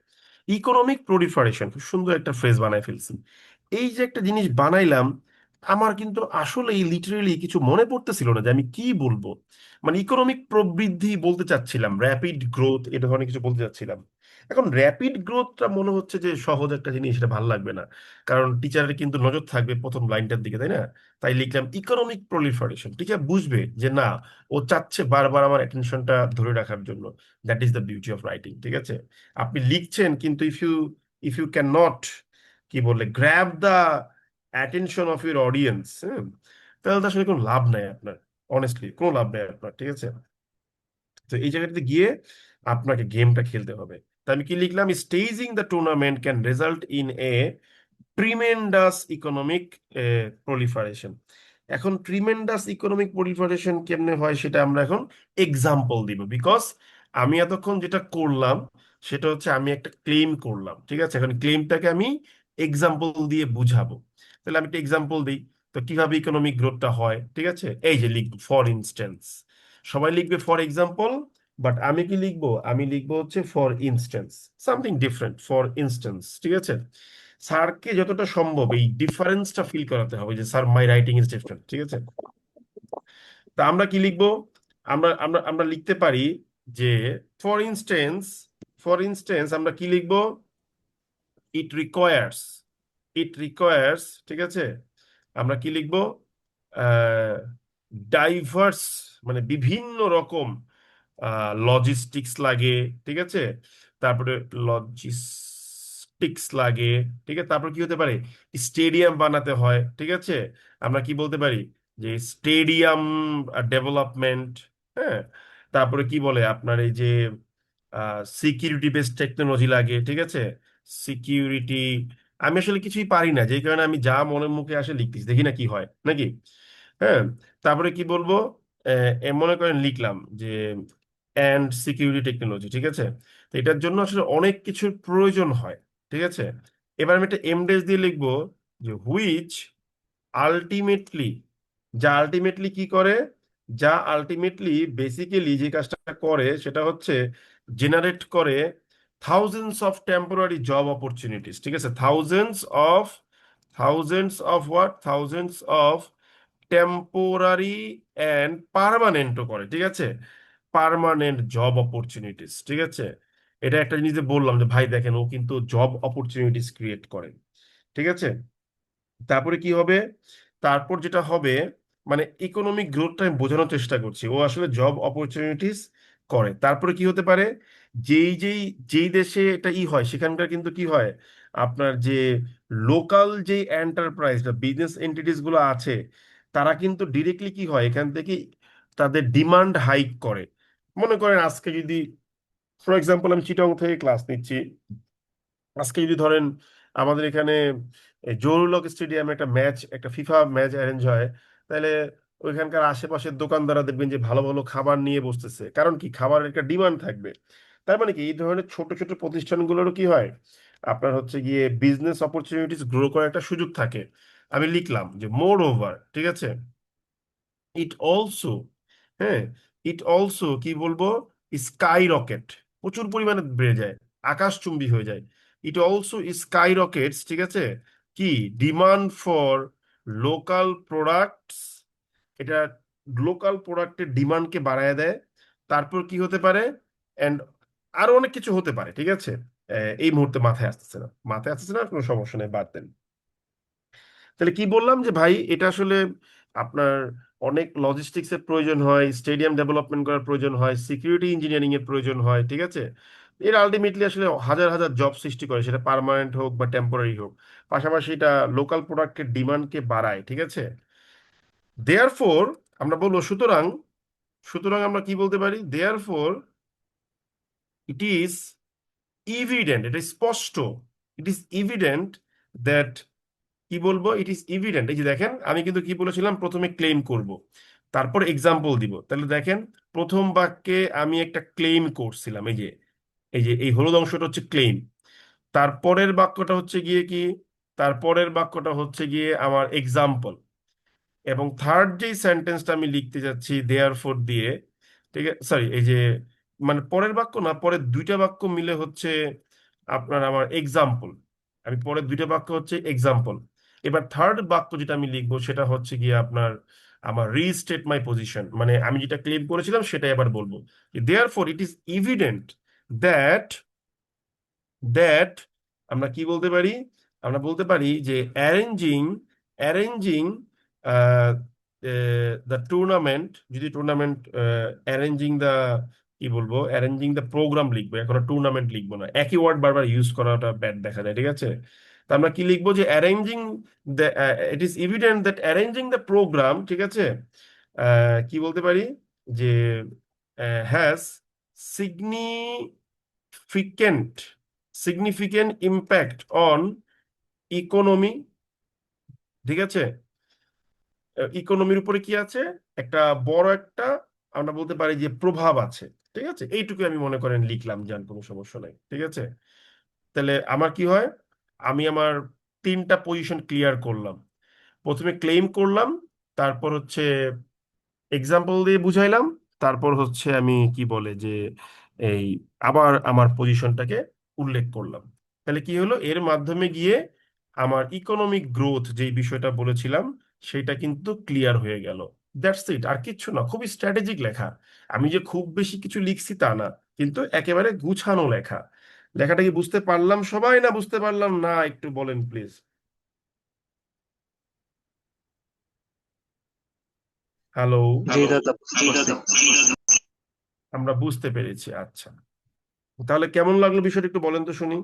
ইকোনমিক প্রলিফারেশন, খুব সুন্দর একটা ফ্রেজ বানাই ফেলছি। এই যে একটা জিনিস বানাইলাম, আমার কিন্তু আসলে লিটারেলি কিছু মনে পড়তেছিল না যে আমি কি বলবো। মানে ইকোনমিক প্রবৃদ্ধি বলতে চাচ্ছিলাম, র্যাপিড গ্রোথ, এ ধরনের কিছু বলতে চাচ্ছিলাম। এখন র্যাপিড গ্রোথটা মনে হচ্ছে যে সহজ একটা জিনিস, এটা ভালো লাগবে না, কারণ টিচারের কিন্তু নজর থাকবে প্রথম লাইনটার দিকে, তাই না? তাই লিখলাম ইকোনমিক প্রলিফারেশন। টিচার বুঝবে যে না, ও চাচ্ছে বারবার আমার অ্যাটেনশনটা ধরে রাখার জন্য। That is the beauty of writing, ঠিক আছে? আপনি লিখছেন কিন্তু ইফ ইউ ক্যান নট, কি বললে, grab the attention of your audience, হ্যাঁ, তাহলে তো আসলে কোনো লাভ নাই আপনার, অনেস্টলি কোনো লাভ নাই আপনার, ঠিক আছে? তো এই জায়গাটাতে গিয়ে আপনাকে গেমটা খেলতে হবে। তো আমি কি লিখলাম? Staging the tournament can result in a tremendous economic proliferation. এখন ট্রিমেন্ডাস ইকোনমিক প্রলিফারেশন কেমনে হয় সেটা আমরা এখন এক্সাম্পল দিব, বিকজ আমি এতক্ষণ যেটা করলাম সেটা হচ্ছে আমি একটা ক্লেম করলাম, ঠিক আছে? এখন ক্লেমটাকে আমি এক্সাম্পল দিয়ে বুঝাবো। তাহলে আমি একটা এক্সাম্পল দিই। তো কিভাবে ইকোনমিক গ্রোথটা হয়, ঠিক আছে? এই যে লিখবো ফর ইনস্ট্যান্স, সবাই লিখবে ফর এক্সাম্পল, বাট আমি কি লিখবো? আমি লিখবো হচ্ছে for instance, something different, for instance, ঠিক আছে? স্যারকে যতটা সম্ভব এই ডিফারেন্সটা ফিল করাতে হবে, যে sir my writing is different, ঠিক আছে? তা আমরা কি লিখবো? আমরা লিখতে পারি যে ফর ইনস্টেন্স, আমরা কি লিখবো? ইট রিকোয়ার্স, ঠিক আছে? আমরা কি লিখবো? ডাইভার্স, মানে বিভিন্ন রকম লজিস্টিক্স লাগে, ঠিক আছে? তারপরে লজিস্টিক্স, অপটিক্স লাগে, ঠিক আছে, তারপর কি হতে পারে, স্টেডিয়াম বানাতে হয়, ঠিক আছে, আমরা কি বলতে পারি যে স্টেডিয়াম ডেভেলপমেন্ট, হ্যাঁ, তারপরে কি বলে আপনার এই যে সিকিউরিটি বেসড টেকনোলজি লাগে, ঠিক আছে, সিকিউরিটি, আমি আসলে কিছুই পারি না, যেই কারণে আমি যা মনের মুখে আসে লিখতেছি, দেখি না কি হয় নাকি। হ্যাঁ, তারপরে কি বলবো, মনে করেন লিখলাম যে অ্যান্ড সিকিউরিটি টেকনোলজি, ঠিক আছে, তো এটার জন্য আসলে অনেক কিছুর প্রয়োজন হয়, ঠিক আছে। এবার আমি একটা এমডেস দিয়ে লিখবো যে হুইচ আলটিমেটলি, যা আলটিমেটলি কি করে, যা আলটিমেটলি বেসিক্যালি যে কাজটা করে সেটা হচ্ছে জেনারেট করে thousands of temporary job opportunities, ঠিক আছে, of thousands of what, of temporary and পার্মানেন্টও করে, ঠিক আছে, পার্মানেন্ট জব অপরচুনিটিস, ঠিক আছে। এটা একটা জিনিস যে বললাম যে ভাই দেখেন ও কিন্তু জব অপরচুনিটিস ক্রিয়েট করে, ঠিক আছে। তারপরে কি হবে, তারপর যেটা হবে, মানে ইকোনমিক গ্রোথটা আমি বোঝানোর চেষ্টা করছি, ও আসলে জব অপরচুনিটিস করে। তারপরে কি হতে পারে, যেই যেই যেই দেশে এটা হয় সেখানকার কিন্তু কি হয়, আপনার যে লোকাল যে এন্টারপ্রাইজ বা বিজনেস এন্টিটিস গুলো আছে, তারা কিন্তু ডিরেক্টলি কি হয় এখান থেকে তাদের ডিমান্ড হাইক করে। মনে করেন আজকে যদি, ফর এক্সাম্পল আমি চিটং থেকে ক্লাস নিচ্ছি, আজকে যদি ধরেন আমাদের এখানে এই জহুরুল হক স্টেডিয়ামে একটা ম্যাচ, একটা ফিফা ম্যাচ অ্যারেঞ্জ হয়, তাহলে ওইখানকার আশেপাশের দোকানদাররা দেখবেন যে ভালো ভালো খাবার নিয়ে বসতেছে, কারণ কি খাবারের একটা ডিমান্ড থাকবে। তার মানে কি এই ধরনের ছোট ছোট প্রতিষ্ঠানগুলোরও কি হয়, আপনার হচ্ছে গিয়ে বিজনেস অপরচুনিটিস গ্রো করার একটা সুযোগ থাকে। আমি লিখলাম যে মোর ওভার, ঠিক আছে, ইট অলসো, হ্যাঁ, ইট অলসো কি বলবো, স্কাই রকেট, প্রচুর পরিমাণে বেড়ে যায়, আকাশচুম্বী হয়ে যায়। ইট অলসো স্কাই রকেটস, ঠিক আছে, কি ডিমান্ড ফর লোকাল প্রোডাক্টস, এটা লোকাল প্রোডাক্টের ডিমান্ডকে বাড়ায় দেয়। তারপর কি হতে পারে, এন্ড আরো অনেক কিছু হতে পারে, ঠিক আছে। এই মুহূর্তে মাথায় আসতেছে না, কোনো সমস্যা নেই, বাদ দেন। তাহলে কি বললাম যে ভাই এটা আসলে আপনার অনেক লজিস্টিক্স এর প্রয়োজন হয়, স্টেডিয়াম ডেভেলপমেন্ট করার প্রয়োজন হয়, সিকিউরিটি ইঞ্জিনিয়ারিং এর প্রয়োজন হয়, ঠিক আছে। এর আলটিমেটলি আসলে হাজার হাজার জব সৃষ্টি করে, সেটা পার্মানেন্ট হোক বা টেম্পোরারি হোক। পাশাপাশি এটা লোকাল প্রোডাক্টের ডিমান্ডকে বাড়ায়, ঠিক আছে। দেয়ারফোর আমরা বলবো সুতরাং, আমরা কি বলতে পারি, দেয়ারফোর ইট ইজ ইভিডেন্ট, এটা স্পষ্ট, ইট ইজ ইভিডেন্ট দ্যাট, কি বলবো, ইট ইজ ইভিডেন্ট, এই যে দেখেন আমি কিন্তু কি বলেছিলাম, প্রথমে ক্লেম করব, তারপর এক্সাম্পল দিব। তাহলে দেখেন প্রথম বাক্যে আমি একটা ক্লেম করছিলাম, এই যে এই হলুদ অংশটা হচ্ছে ক্লেম, তারপরের বাক্যটা হচ্ছে গিয়ে কি, তারপরের বাক্যটা হচ্ছে গিয়ে আমার এক্সাম্পল, এবং থার্ড যেই সেন্টেন্সটা আমি লিখতে যাচ্ছি দেয়ার ফোর দিয়ে, ঠিক আছে, সরি, এই যে মানে পরের বাক্য না, পরের দুইটা বাক্য মিলে হচ্ছে আপনার আমার এক্সাম্পল, আমি পরের দুইটা বাক্য হচ্ছে এক্সাম্পল। এবার থার্ড বাক্য যেটা আমি লিখবো সেটা হচ্ছে গিয়ে আপনার আমার রিস্টেট মাই পজিশন, মানে আমি যেটা ক্লেম করেছিলাম সেটাই আবার বলবো। Therefore it is evident that, that আমরা কি বলতে পারি, আমরা বলতে পারি যে অ্যারেঞ্জিং, অ্যারেঞ্জিং দ্য টুর্নামেন্ট, যদি টুর্নামেন্ট, অ্যারেঞ্জিং দ্য, কি বলবো, অ্যারেঞ্জিং দ্য প্রোগ্রাম লিখবো, এখন টুর্নামেন্ট লিখবো না, একই ওয়ার্ড বারবার ইউজ করাটা ব্যাড দেখা যায়, ঠিক আছে। তো আমরা কি লিখবো যে arranging the, it is evident that arranging the programme, ঠিক আছে, কি বলতে পারি যে has significant significant impact on economy, ঠিক আছে, ইকোনমির উপরে কি আছে, একটা বড় একটা, আমরা বলতে পারি যে প্রভাব আছে, ঠিক আছে। এইটুকু আমি মনে করেন লিখলাম, যান কোনো সমস্যা নাই, ঠিক আছে। তাহলে আমার কি হয়, আমি আমার তিনটা পজিশন ক্লিয়ার করলাম, প্রথমে ক্লেম করলাম, তারপর হচ্ছে এক্সাম্পল দিয়ে বুঝাইলাম, তারপর হচ্ছে আমি কি বলে যে এই আবার আমার পজিশনটাকে উল্লেখ করলাম। তাহলে কি হলো, এর মাধ্যমে গিয়ে আমার ইকোনমিক গ্রোথ যেই বিষয়টা বলেছিলাম সেটা কিন্তু ক্লিয়ার হয়ে গেল। দ্যাটস ইট, আর কিচ্ছু না, খুবই স্ট্র্যাটেজিক লেখা। আমি যে খুব বেশি কিছু লিখছি তা না, কিন্তু একেবারে গুছানো লেখা। লেখাটা কি বুঝতে পারলাম সবাই, না বুঝতে পারলাম না, একটু বলেন প্লিজ। হ্যালো। জি দাদা, বুঝতে পারছি। আমরা বুঝতে পেরেছি, আচ্ছা। তাহলে কেমন লাগলো বিষয়টা একটু বলেন তো শুনি।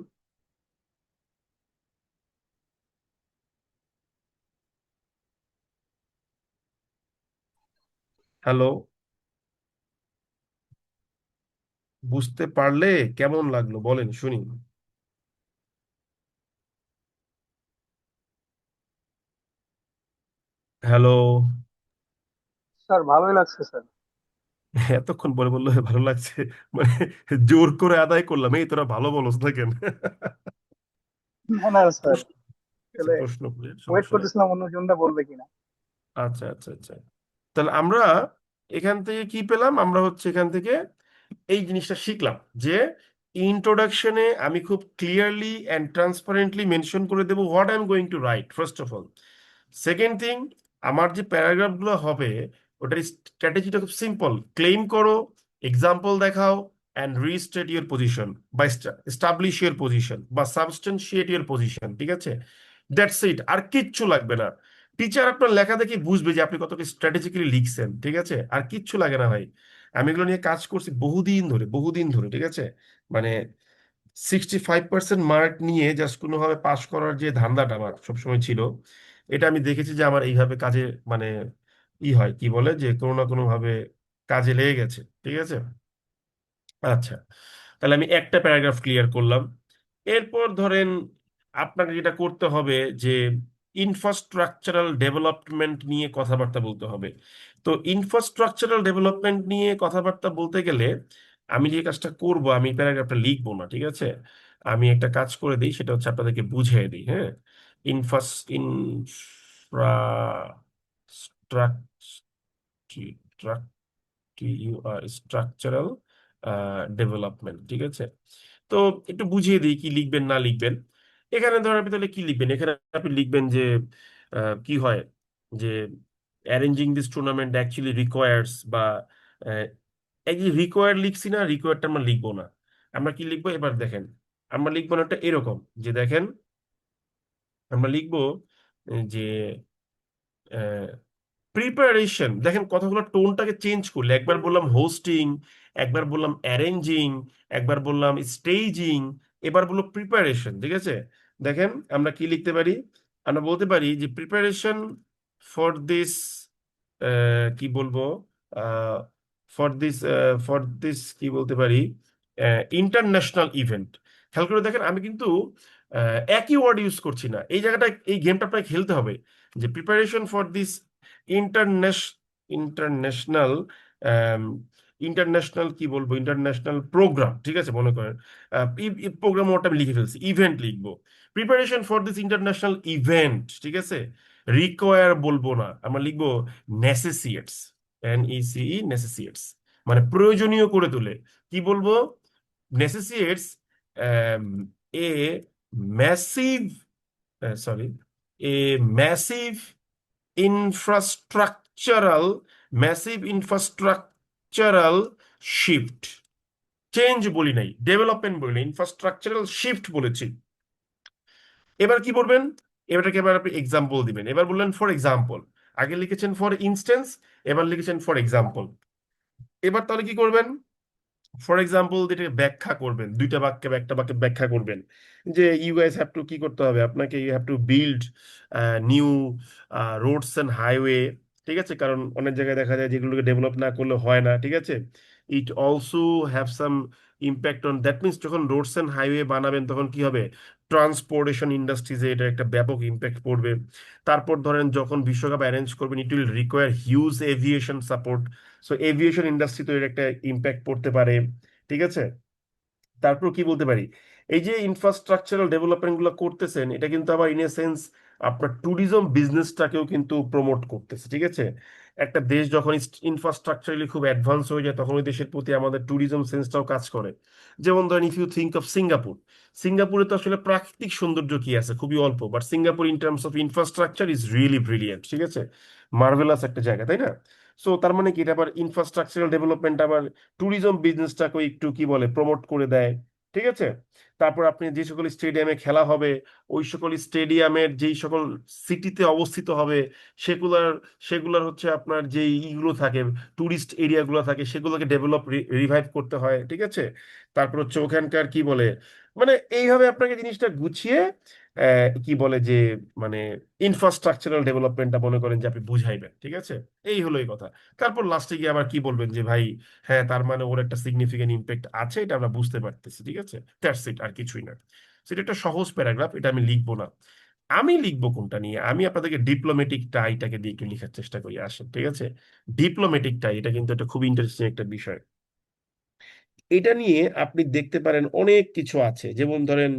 হ্যালো, বুঝতে পারলে? কেমন লাগলো বলেন শুনি। হ্যালো। স্যার ভালোই লাগছে স্যার। এতক্ষণ পরে বললো ভালো লাগছে, মানে জোর করে আদায় করলাম, এই তোরা ভালো বলস না কেন? না না স্যার, প্রশ্ন, আসলে প্রশ্ন করে ওয়েট সমস্যা নেই। করতেছিলাম অন্য জনটা বলবে কিনা। আচ্ছা আচ্ছা আচ্ছা, তাহলে আমরা এখান থেকে কি পেলাম? আমরা হচ্ছে এখান থেকে এই জিনিসটা শিখলাম যে ইন্ট্রোডাকশনে আমি খুব ক্লিয়ারলি অ্যান্ড ট্রান্সপারেন্টলি মেনশন করে দেবো what I am going to right first of all. Second thing, আমার যে প্যারাগ্রাফগুলো হবে ওটার স্ট্র্যাটেজিটা খুব সিম্পল: ক্লেম করো, এক্সাম্পল দেখাও, অ্যান্ড রিস্টেট ইউর পজিশন বা এস্টাবলিশ ইউর পজিশন বা সাবস্টেন্সিয়েট ইউর পজিশন। ঠিক আছে? দ্যাটস ইট, আর কিচ্ছু লাগবে না। টিচার আপনার লেখা দেখে বুঝবে যে আপনি কতটা স্ট্র্যাটেজিক্যালি লিখছেন। ঠিক আছে? আর কিচ্ছু লাগে না ভাই। আমি এগুলো নিয়ে কাজ করছি বহুদিন ধরে, বহুদিন ধরে। ঠিক আছে? মানে 65% মার্ক নিয়ে জাস্ট কোনোভাবে পাশ করার যে ধান্দাটা আমার সবসময় ছিল, এটা আমি দেখেছি যে আমার এইভাবে কাজে, মানে হয় কি বলে যে কোনো না কোনো ভাবে কাজে লেগে গেছে। ঠিক আছে? আচ্ছা, তাহলে আমি একটা প্যারাগ্রাফ ক্লিয়ার করলাম। এরপর ধরেন আপনাকে যেটা করতে হবে যে ইনফ্রাস্ট্রাকচারাল ডেভেলপমেন্ট নিয়ে কথাবার্তা বলতে হবে। তো ইনফ্রাস্ট্রাকচারাল ডেভেলপমেন্ট নিয়ে কথাবার্তা বলতে গেলে আমি যে কাজটা করব, আমি প্যারাগ্রাফটা লিখবো না। ঠিক আছে? আমি একটা কাজ করে দিই, সেটা হচ্ছে আপনাদেরকে বুঝিয়ে দিই। হ্যাঁ, ইনফ্রাস্ট্রাকচার, স্ট্রাকচারাল ডেভেলপমেন্ট। ঠিক আছে? তো একটু বুঝিয়ে দিই কি লিখবেন না লিখবেন। এখানে ধরেন আপনি তাহলে কি লিখবেন, এখানে আপনি লিখবেন যে কি হয় যে arranging this tournament actually requires, বা আহ, এই যে রিকোয়ার্ড লিখছি না, রিকোয়ার্ডটা আমরা লিখবো না। আমরা কি লিখবো এবার দেখেন। আমরা লিখবো না, একটা এরকম যে দেখেন, আমরা লিখবো যে প্রিপারেশন। দেখেন কথাগুলো টোনটাকে চেঞ্জ করলে, একবার বললাম হোস্টিং, একবার বললাম অ্যারেঞ্জিং, একবার বললাম স্টেজিং, এবার বললো প্রিপারেশন। ঠিক আছে? দেখেন আমরা কি লিখতে পারি। আমরা বলতে পারি যে প্রিপারেশন ফর দিস, কি বলবো, ফর দিস কি বলতে পারি, ইন্টারন্যাশনাল ইভেন্ট। খেয়াল করে দেখেন আমি কিন্তু একই ওয়ার্ড ইউজ করছি না। এই জায়গাটা, এই গেমটা আপনাকে খেলতে হবে যে preparation for this international international international কি বলবো, ইন্টারন্যাশনাল প্রোগ্রাম। ঠিক আছে? মনে করেন প্রোগ্রাম ওটা আমি লিখে ফেলছি, ইভেন্ট লিখবো। Preparation for this international event. ঠিক আছে? রিকোয়ার বলবো না, আমরা লিখবো নেসেসিয়েটস, NECE, নেসেসিয়েটস, মানে প্রয়োজনীয় করে তোলে। কি বলবো? Necessitates a massive, sorry, a massive infrastructural, massive infrastructural shift. Change বলি নাই, ডেভেলপমেন্ট বলি নাই, ইনফ্রাস্ট্রাকচারাল শিফট বলেছি। এবার কি বলবেন? এবারটাকে এবার আপনি এক্সাম্পল দিবেন। এবার বললেন ফর এক্সাম্পল, আগে লিখেছেন ফর ইনস্টেন্স, এবার লিখেছেন ফর এক্সাম্পল। এবার তাহলে কি করবেন? ফর এক্সাম্পল যেটাকে ব্যাখ্যা করবেন, দুইটা বাক্যে একটা বাক্যে ব্যাখ্যা করবেন যে ইউ গাইস হ্যাভ টু, কি করতে হবে আপনাকে, you have to build new roads and highway. ঠিক আছে? কারণ অনেক জায়গায় দেখা যায় যেগুলোকে ডেভেলপ না করলে হয় না। ঠিক আছে? It also have some impact on, that means যখন রোডস অ্যান্ড হাইওয়ে বানাবেন তখন কি হবে, ট্রান্সপোর্টেশন ইন্ডাস্ট্রিজে এটা একটা ব্যাপক ইম্প্যাক্ট পড়বে। তারপর ধরেন যখন বিশ্বকাপ অ্যারেঞ্জ করবেন, it will require huge aviation support. So aviation industry তো এর একটা ইম্প্যাক্ট পড়তে পারে। ঠিক আছে? তারপর কি বলতে পারি, এই যে ইনফ্রাস্ট্রাকচারাল ডেভেলপমেন্ট গুলো করতেছেন, এটা কিন্তু আবার ইন এ সেন্স আপনার ট্যুরিজম বিজনেসটাকেও কিন্তু প্রমোট করতেছে। ঠিক আছে? একটা দেশ যখন ইনফ্রাস্ট্রাকচারালি খুব অ্যাডভান্স হয়ে যায়, তখন ওই দেশের প্রতি আমাদের ট্যুরিজম সেন্সটাও কাজ করে। যেমন ধরেন if you think of Singapore, সিঙ্গাপুরে তো আসলে প্রাকৃতিক সৌন্দর্য কি আছে, খুবই অল্প, but Singapore in terms of infrastructure is really brilliant. ঠিক আছে? মার্ভেলাস একটা জায়গা, তাই না? সো তার মানে কি, এটা আবার ইনফ্রাস্ট্রাকচারাল ডেভেলপমেন্ট আবার ট্যুরিজম বিজনেসটাকে একটু কি বলে প্রমোট করে দেয়। ঠিক আছে? তারপর আপনি যে সকল স্টেডিয়ামে খেলা হবে ওই সকল স্টেডিয়ামের যেই সকল সিটিতে অবস্থিত হবে সেগুলার সেগুলার হচ্ছে আপনার যে ইগুলো থাকে, টুরিস্ট এরিয়াগুলো থাকে, সেগুলোকে ডেভেলপ রিভাইভ করতে হয়, ঠিক আছে। তারপর হচ্ছে ওখানকার কি বলে, মানে এইভাবে আপনাকে জিনিসটা গুছিয়ে কি বলে যে মানে ইনফ্রাস্ট্রাকচারাল ডেভেলপমেন্টটা মনে করেন যে আপনি বুঝাইবেন, ঠিক আছে। এই হলো এই কথা। তারপর লাস্টে গিয়ে আবার কি বলবেন যে ভাই হ্যাঁ তার মানে ওর একটা সিগনিফিকেন্ট ইম্প্যাক্ট আছে, এটা আমরা বুঝতে পারতেছি, ঠিক আছে। দ্যাটস ইট, আর কিছুই না। সেটা একটা সহজ প্যারাগ্রাফ, এটা আমি লিখবো না। আমি লিখবো কোনটা নিয়ে, আমি আপনাদেরকে ডিপ্লোমেটিক টাইটাকে দিয়ে একটু লেখার চেষ্টা করি, আসেন, ঠিক আছে। ডিপ্লোমেটিক টাই, এটা কিন্তু একটা খুব ইন্টারেস্টিং একটা বিষয়। এটা নিয়ে আপনি দেখতে পারেন অনেক কিছু আছে, যেমন ধরেন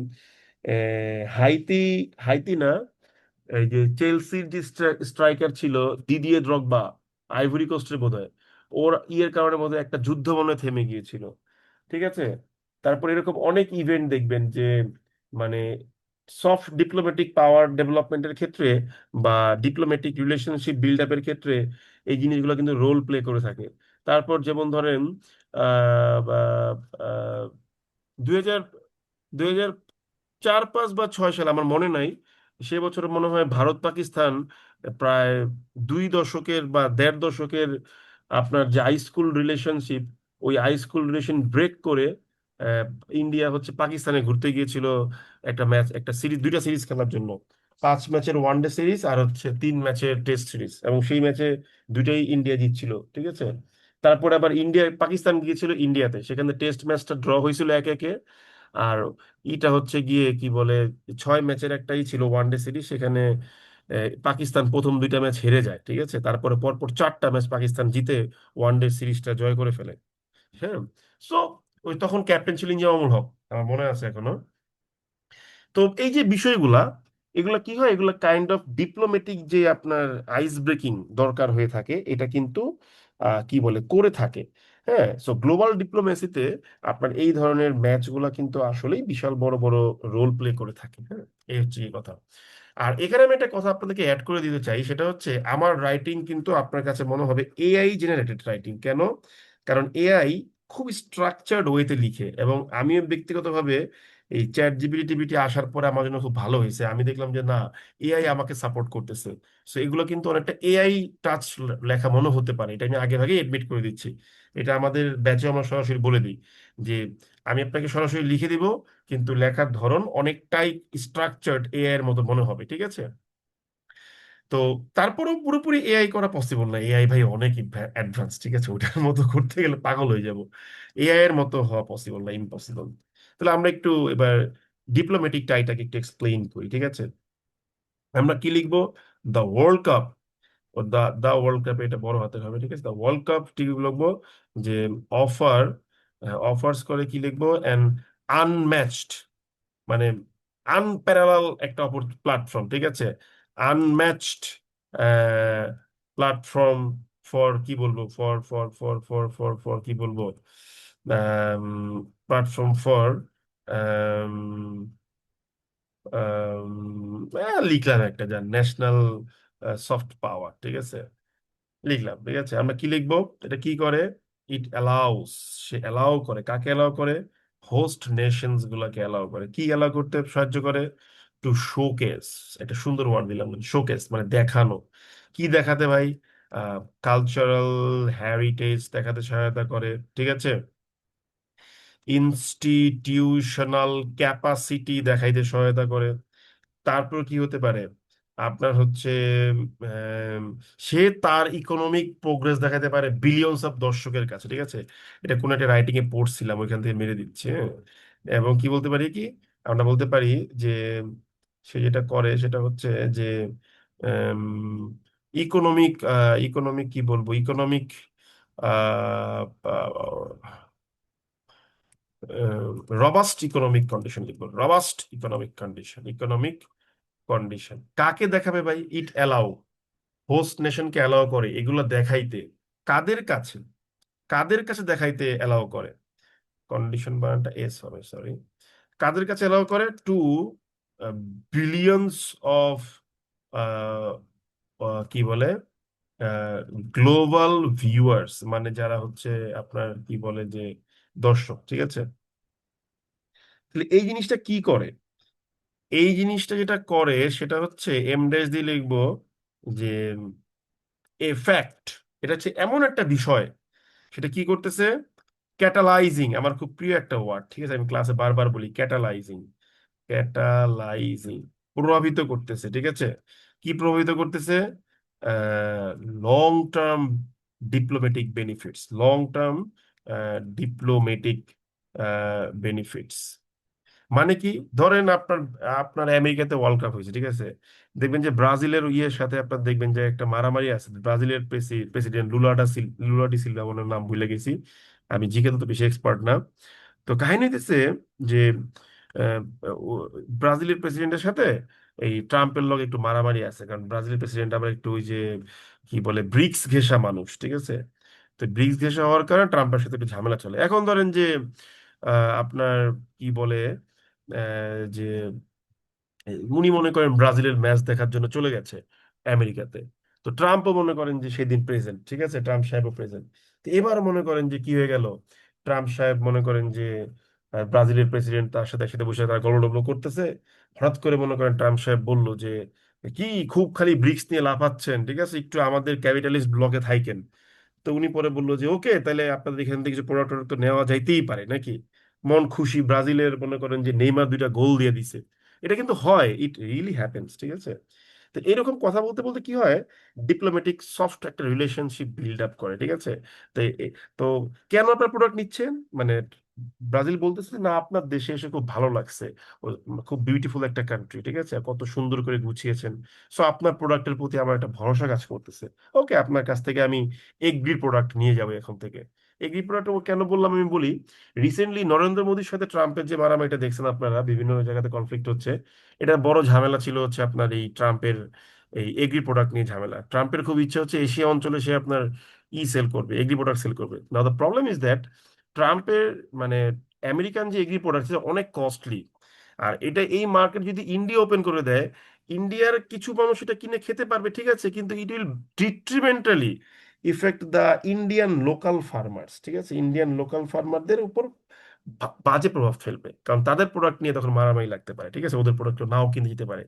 হাইতি, হাইতি না, এই যে চেলসির যে স্ট্রাইকার ছিল দিদিয়ে দ্রগবা, আইভরি কোস্টের বোধহয়, ওর ইয়ের কারণে বোধহয় একটা যুদ্ধ মনে হয় থেমে গিয়েছিল, ঠিক আছে। তারপর এরকম অনেক ইভেন্ট দেখবেন যে মানে সফট ডিপ্লোম্যাটিক পাওয়ার ডেভেলপমেন্টের ক্ষেত্রে বা ডিপ্লোম্যাটিক রিলেশনশিপ বিল্ড আপের ক্ষেত্রে এই জিনিসগুলো কিন্তু রোল প্লে করে থাকে। তারপর যেমন ধরেন আহ 2000 2004 5 বা 6 সালে আমার মনে নাই, সে বছর মনে হয় ভারত পাকিস্তান প্রায় 2 দশকের বা 1.5 দশকের আপনার যে হাই স্কুল রিলেশনশিপ, ওই হাই স্কুল রিলেশন ব্রেক করে আহ, ইন্ডিয়া হচ্ছে পাকিস্তানে ঘুরতে গিয়েছিল একটা ম্যাচ, একটা সিরিজ, 2টা সিরিজ খেলার জন্য। 5 ম্যাচের ওয়ানডে সিরিজ আর হচ্ছে 3 ম্যাচের টেস্ট সিরিজ, এবং সেই ম্যাচে দুইটাই ইন্ডিয়া জিতছিল, ঠিক আছে। তারপর আবার ইন্ডিয়া পাকিস্তান গিয়েছিল ইন্ডিয়াতে, সেখানে টেস্ট ম্যাচটা ড্র হয়েছিল 1-1। আর ইটা হচ্ছে গিয়ে কি বলে 6 ম্যাচের একটাই ছিল ওয়ানডে সিরিজ, সেখানে পাকিস্তান প্রথম 2টা ম্যাচ হেরে যায়, ঠিক আছে। তারপরে পরপর 4টা ম্যাচ পাকিস্তান জিতে ওয়ানডে সিরিজটা জয় করে ফেলে। হ্যাঁ। সো ওই তখন ক্যাপ্টেন ছিলেন জিয়াউল হক, আমার মনে আছে এখনো। তো এই যে বিষয়গুলা, এগুলা কি হয়, এগুলা কাইন্ড অফ ডিপ্লোমেটিক যে আপনার আইস ব্রেকিং দরকার হয়ে থাকে, এটা কিন্তু কি বলে করে থাকে। হ্যাঁ, সো গ্লোবাল ডিপ্লোমেসিতে আপনার এই ধরনের ম্যাচগুলা কিন্তু আসলেই বিশাল বড় বড় রোল প্লে করে থাকে। হ্যাঁ, এই হচ্ছে এই কথা। আর এখানে আমি একটা কথা আপনাদেরকে অ্যাড করে দিতে চাই, সেটা হচ্ছে আমার রাইটিং কিন্তু আপনার কাছে মনে হবে এআই জেনারেটেড রাইটিং। কেন? কারণ এআই খুব স্ট্রাকচার্ড ওয়েতে লিখে, এবং আমিও ব্যক্তিগতভাবে এই চ্যাট জিপিটি টিপিটি আসার পরে আমার জন্য খুব ভালো হয়েছে। আমি দেখলাম যে না, এআই আমাকে সাপোর্ট করতেছে। সো এগুলো কিন্তু অনেকটা এআই টাচ লেখা মনে হতে পারে, এটা আমি আগে ভাগে এডমিট করে দিচ্ছি। এটা আমাদের ব্যাচে আমরা সরাসরি বলে দিই যে আমি আপনাকে সরাসরি লিখে দিব, কিন্তু লেখার ধরন অনেকটাই স্ট্রাকচার্ড এআই এর মতো মনে হবে, ঠিক আছে। তো তারপরেও পুরোপুরি এআই করা পসিবল না, এআই ভাই অনেক অ্যাডভান্স, ঠিক আছে। ওটার মতো করতে গেলে পাগল হয়ে যাব। এআই এর মতো হওয়া পসিবল না, ইম্পসিবল। তাহলে আমরা একটু এবার ডিপ্লোম্যাটিক টাইটাকে একটু এক্সপ্লেইন করি, ঠিক আছে। আমরা কি লিখবো? দ্য ওয়ার্ল্ড কাপ, ও দা দা ওয়ার্ল্ড কাপ, এটা বড় হাতের হবে, ঠিক আছে। দ্য ওয়ার্ল্ড কাপ ঠিক লিখবো যে অফার, অফার্স করে কি লিখবো, অ্যান্ড আনম্যাচড, মানে আনপ্যারালাল একটা অপর প্ল্যাটফর্ম, ঠিক আছে। আনম্যাচড প্ল্যাটফর্ম ফর কি বলবো, ফর কি বলবো, প্ল্যাটফর্ম ফর লিখলাম একটা, যান ন্যাশনাল সফট পাওয়ার, ঠিক আছে। লিখলাম, ঠিক আছে। আমরা কি লিখবো? এটা কি করে? ইট অ্যালাউস, সে অ্যালাউ করে, কাকে অ্যালাউ করে? হোস্ট নেশনস গুলাকে অ্যালাউ করে। কি অ্যালাউ করতে সাহায্য করে? টু শোকেস, একটা সুন্দর ওয়ার্ড দিলাম, শোকেস মানে দেখানো। কি দেখাতে ভাই? কালচারাল হেরিটেজ দেখাতে সহায়তা করে, ঠিক আছে। ইনস্টিটিউশনাল ক্যাপাসিটি দেখাইতে সহায়তা করে। তারপর কি হতে পারে? আপনার হচ্ছে আম, সে তার ইকোনমিক প্রোগ্রেস দেখাতে পারে বিলিয়নস অফ দর্শকের কাছে, ঠিক আছে। এটা কোন একটা রাইটিং এ পড়ছিলাম, ওইখান থেকে মেরে দিচ্ছে, হ্যাঁ। এবং কি বলতে পারি কি, আমরা বলতে পারি যে সে যেটা করে সেটা হচ্ছে যে ইকোনমিক, ইকোনমিক কি বলবো, ইকোনমিক রবাস্ট ইকোনমিক কন্ডিশন লিখবো, রবাস্ট ইকোনমিক কন্ডিশন, ইকোনমিক কন্ডিশন কাকে দেখাবে ভাই? ইট অ্যালাউ, হোস্ট নেশনকে অ্যালাউ করে এগুলো দেখাইতে। কাদের কাছে? কাদের কাছে দেখাইতে অ্যালাউ করে? কন্ডিশন বানানটা এস হবে, সরি। কাদের কাছে অ্যালাউ করে? টু বিলিয়ন্স অফ কি বলে, গ্লোবাল ভিউয়ার্স, মানে যারা হচ্ছে আপনার কি বলে যে দর্শক, ঠিক আছে। তাহলে এই জিনিসটা কি করে? এই জিনিসটা যেটা করে সেটা হচ্ছে এম ড্যাশ দিয়ে লিখবো যে এফেক্ট। এটা হচ্ছে এমন একটা বিষয়, সেটা কি করতেছে? ক্যাটালাইজিং, আমার খুব প্রিয় একটা ওয়ার্ড, ঠিক আছে, আমি ক্লাসে বারবার বলি ক্যাটালাইজিং। ক্যাটালাইজিং, প্রভাবিত করতেছে, ঠিক আছে। কি প্রভাবিত করতেছে? Long term diplomatic benefits, long term diplomatic benefits. মানে কি? ধরেন আপনার আপনার আমেরিকাতে ওয়ার্ল্ড কাপ হয়েছে, ঠিক আছে, দেখবেন যে ব্রাজিলের ইয়ের সাথে আপনার দেখবেন যে একটা মারামারি আছে। ব্রাজিলের প্রেসিডেন্ট লুলা ডি সিলভা, ওনার নাম ভুলে গেছি, আমি জিকে তো বেশি এক্সপার্ট না। তো কাহিনী হইতেছে যে আহ, ব্রাজিলের প্রেসিডেন্টের সাথে এই ট্রাম্পের লগে একটু মারামারি আছে, কারণ ব্রাজিলের প্রেসিডেন্ট আবার একটু ওই যে কি বলে ব্রিক্স ঘেঁষা মানুষ, ঠিক আছে। তো ব্রিক্স ঘেঁষা হওয়ার কারণে ট্রাম্পের সাথে একটু ঝামেলা চলে। এখন ধরেন যে আপনার কি বলে যে উনি মনে করেন ব্রাজিলের ম্যাচ দেখার জন্য চলে গেছে আমেরিকাতে। তো ট্রাম্পও মনে করেন যে সেদিন প্রেজেন্ট, ঠিক আছে, ট্রাম্প সাহেবও প্রেজেন্ট। তো এবার মনে করেন যে কি হয়ে গেল, ট্রাম্প সাহেব মনে করেন যে ব্রাজিলের প্রেসিডেন্ট তার সাথে একসাথে বসে তারা গল্পটল্প করতেছে। হঠাৎ করে মনে করেন ট্রাম্প সাহেব বলল যে কি খুব খালি ব্রিক্স নিয়ে লাফাচ্ছেন, ঠিক আছে, একটু আমাদের ক্যাপিটালিস্ট ব্লকে থাইকেন। তো উনি পরে বললো যে ওকে, তাহলে আপনাদের এখান থেকে কিছু প্রোডাক্ট তো নেওয়া যাইতেই পারে নাকি। মন খুশি, ব্রাজিলের মনে করেন যে নেইমার দুইটা গোল দিয়ে দিছে। এটা কিন্তু হয়, ইট রিয়েলি হ্যাপেন্স, ঠিক আছে। তো এরকম কথা বলতে বলতে কি হয়, ডিপ্লোম্যাটিক সফট একটা রিলেশনশিপ বিল্ড আপ করে, ঠিক আছে। তো তো কেন আপনার প্রোডাক্ট নিচ্ছেন, মানে ব্রাজিল বলতেছে না আপনার দেশে এসে খুব ভালো লাগছে, খুব বিউটিফুল একটা কান্ট্রি, ঠিক আছে, কত সুন্দর করে গুছিয়েছেন, সো আপনার প্রোডাক্টের প্রতি আমার একটা ভরসা কাজ করতেছে। ওকে, আপনার কাছ থেকে আমি এগ্রি প্রোডাক্ট নিয়ে যাবো এখন থেকে। এগ্রি প্রোডাক্ট কেন বললাম আমি বলি, রিসেন্টলি নরেন্দ্র মোদীর সাথে ট্রাম্পের যে মারামারিটা দেখছেন আপনারা, বিভিন্ন জায়গাতে কনফ্লিক্ট হচ্ছে। এটা বড় ঝামেলা ছিল হচ্ছে আপনার এই ট্রাম্পের এই এগ্রি প্রোডাক্ট নিয়ে ঝামেলা। ট্রাম্পের খুব ইচ্ছা হচ্ছে এশিয়া অঞ্চলে সে আপনার সেল করবে, এগ্রি প্রোডাক্ট সেল করবে। নাও দ্য প্রবলেম ইজ দ্যাট ট্রাম্পের মানে আমেরিকান যে এগ্রি প্রোডাক্ট অনেক কস্টলি। আর এটা এই মার্কেট যদি ইন্ডিয়া ওপেন করে দেয়, ইন্ডিয়ার কিছু মানুষ এটা কিনে খেতে পারবে, ঠিক আছে, কিন্তু it will detrimentally effect the Indian local farmers, ঠিক আছে, ইন্ডিয়ান লোকাল ফার্মারদের উপর বাজে প্রভাব ফেলবে, কারণ তাদের প্রোডাক্ট নিয়ে তখন মারামারি লাগতে পারে, ঠিক আছে, ওদের প্রোডাক্ট নাও কিনে দিতে পারে,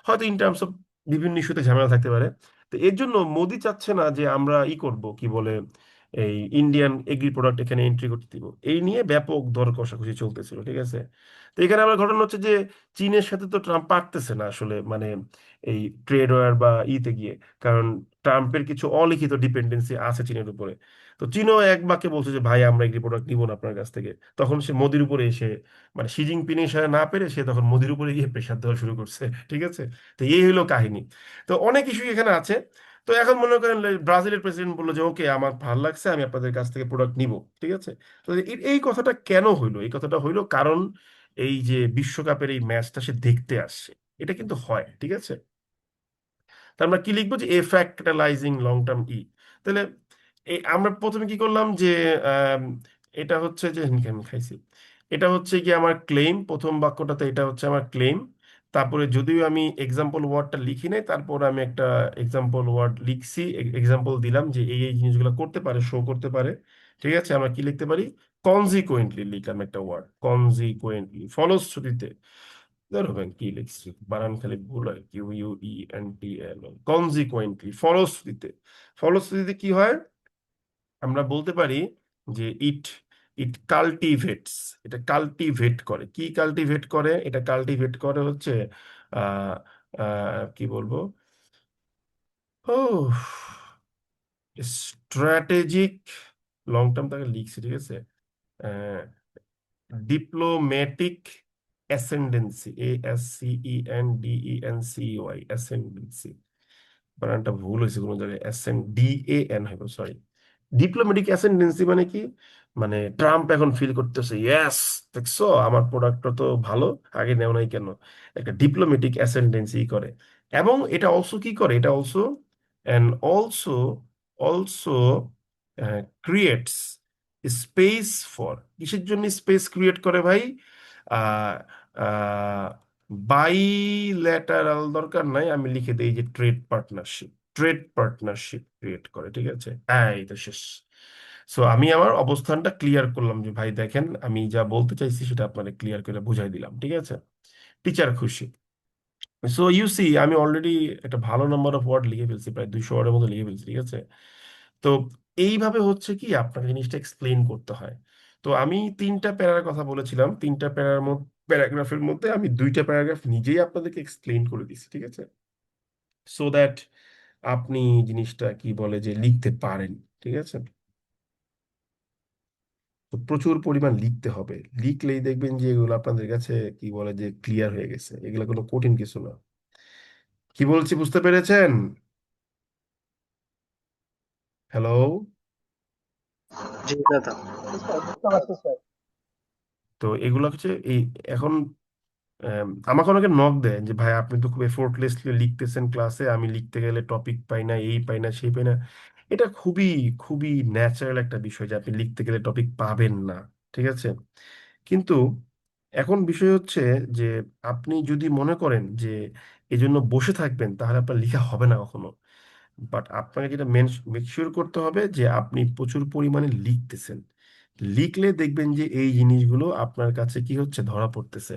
হয়তো ইন টার্মস অফ বিভিন্ন ইস্যুতে ঝামেলা থাকতে পারে। তো এর জন্য মোদি চাচ্ছে না যে আমরা করব কি বলে এই ইন্ডিয়ান এগ্রি প্রোডাক্ট এখানে এন্ট্রি করতে দিব। এই নিয়ে ব্যাপক দর কষাকষি চলতেছিল, ঠিক আছে। তো এখানে আবার ঘটনা হচ্ছে যে চীনের সাথে তো ট্রাম্প পারতেছে না আসলে, মানে এই ট্রেড ওয়ার বা গিয়ে, কারণ ট্রাম্পের কিছু অলিখিত ডিপেন্ডেন্সি আছে চীনের উপরে। তো চীনও এক বাক্যে বলছে যে ভাই আমরা এগ্রি প্রোডাক্ট নিব না আপনার কাছ থেকে। তখন সে মোদির উপরে এসে, মানে শি জিনপিং এর সাথে না পেরে সে তখন মোদির উপরে গিয়ে প্রেশার দেওয়া শুরু করছে, ঠিক আছে। তো এই হলো কাহিনী। তো অনেক ইস্যু এখানে আছে। তো এখন মনে করেন ব্রাজিলের প্রেসিডেন্ট বললো যে ওকে আমার ভালো লাগছে, আমি আপনাদের কাছ থেকে প্রোডাক্ট নিব, ঠিক আছে। তো এই কথাটা কেন হইলো? এই কথাটা হইলো কারণ এই যে বিশ্বকাপের এই ম্যাচটা সে দেখতে আসছে, এটা কিন্তু হয়, ঠিক আছে। তার আমরা কি লিখবো যে এ ফ্যাক্টরাইজিং লং টার্ম তাহলে আমরা প্রথমে কি করলাম যে আম, এটা হচ্ছে যে আমি খাইছি, এটা হচ্ছে কি আমার ক্লেম, প্রথম বাক্যটাতে এটা হচ্ছে আমার ক্লেম। তারপরে যদিও আমি এক্সাম্পল ওয়ার্ডটা লিখি নাই, তারপর আমি একটা এক্সাম্পল ওয়ার্ড লিখছি, এক্সাম্পল দিলাম যে এই জিনিসগুলো করতে পারে, শো করতে পারে, ঠিক আছে। আমরা কি লিখতে পারি? কনজিকুয়েন্টলি লিখলাম একটা ওয়ার্ড, কনজিকুয়েন্টলি, ফলশ্রুতিতে। ধরবেন কি লিখছি, বানান খালি ভুল হয়, QUENTL, কনজিকুয়েন্টলি, ফলশ্রুতিতে। ফলশ্রুতিতে কি হয়? আমরা বলতে পারি যে ইট ইট কাল্টিভেটস, এটা কাল্টিভেট করে। কি কাল্টিভেট করে? এটা কাল্টিভেট করে হচ্ছে আহ কি বলবো, ও স্ট্র্যাটেজিক, লং টার্ম তাকে লিখছি, ঠিক আছে, ডিপ্লোম্যাটিক অ্যাসেন্ডেন্সি, ASCENDENCY, অ্যাসেন্ডেন্সি। বানানটা ভুল হয়েছে কোনো জায়গায়, DAN হবে, সরি। ডিপ্লোম্যাটিক অ্যাসেন্ডেন্সি মানে কি? মানে ট্রাম্প এখন ফিল করতেছে ইয়েস, দেখছো আমার প্রোডাক্টটা তো ভালো, আগে নেও নাই কেন, একটা ডিপ্লোম্যাটিক অ্যাসেন্ডেন্সি করে। এবং এটা অলসো কি করে, এটা also and also also creates space for, কিসের জন্য স্পেস ক্রিয়েট করে ভাই? আহ বাইল্যাটারাল দরকার নাই, আমি লিখে দিই যে trade partnership, trade partnership create করে, ঠিক আছে। এই তো শেষ। সো আমি আমার অবস্থানটা ক্লিয়ার করলাম যে ভাই দেখেন আমি যা বলতে চাইছি সেটা আপনাকে ক্লিয়ার করে বুঝাই দিলাম, ঠিক আছে? টিচার খুশি। সো ইউ সি আমি অলরেডি একটা ভালো নাম্বার অফ ওয়ার্ড লিখে ফেলছি, প্রায় 200 ওয়ার্ডের মতো লিখে ফেলছি, ঠিক আছে? তো এইভাবে হচ্ছে কি আপনাকে জিনিসটা এক্সপ্লেইন করতে হয়। তো আমি তিনটা প্যারার কথা বলেছিলাম, তিনটা প্যারাগ্রাফের মধ্যে আমি দুইটা প্যারাগ্রাফ নিজেই আপনাদেরকে এক্সপ্লেইন করে দিচ্ছি, ঠিক আছে? সো দ্যাট আপনি জিনিসটা কি বলে যে লিখতে পারেন, ঠিক আছে? তো প্রচুর পরিমাণ লিখতে হবে, লিখলেই দেখবেন যে এগুলো আপনাদের কাছে কি বলে যে ক্লিয়ার হয়ে গেছে, এগুলো কোনো কঠিন কিছু না। কি বলছি বুঝতে পেরেছেন? হ্যালো? জি দাদা। জি স্যার, বুঝতে পারছি স্যার। তো এগুলো হচ্ছে এই এখন আমাকে অনেকে নক দেয় যে ভাই আপনি তো খুব এফোর্টলেসলি লিখতেছেন ক্লাসে, আমি লিখতে গেলে টপিক পাই না, এই পাই না, সেই পাই না। এটা খুবই খুবই ন্যাচারাল একটা বিষয় যে আপনি লিখতে গেলে টপিক পাবেন না, ঠিক আছে? কিন্তু এখন বিষয় হচ্ছে যে আপনি যদি মনে করেন যে এজন্য বসে থাকবেন তাহলে আপনার লেখা হবে না কখনো। বাট আপনাকে যেটা মেক শিওর করতে হবে যে আপনি প্রচুর পরিমাণে লিখতেছেন। লিখলে দেখবেন যে এই জিনিসগুলো আপনার কাছে কি হচ্ছে ধরা পড়তেছে,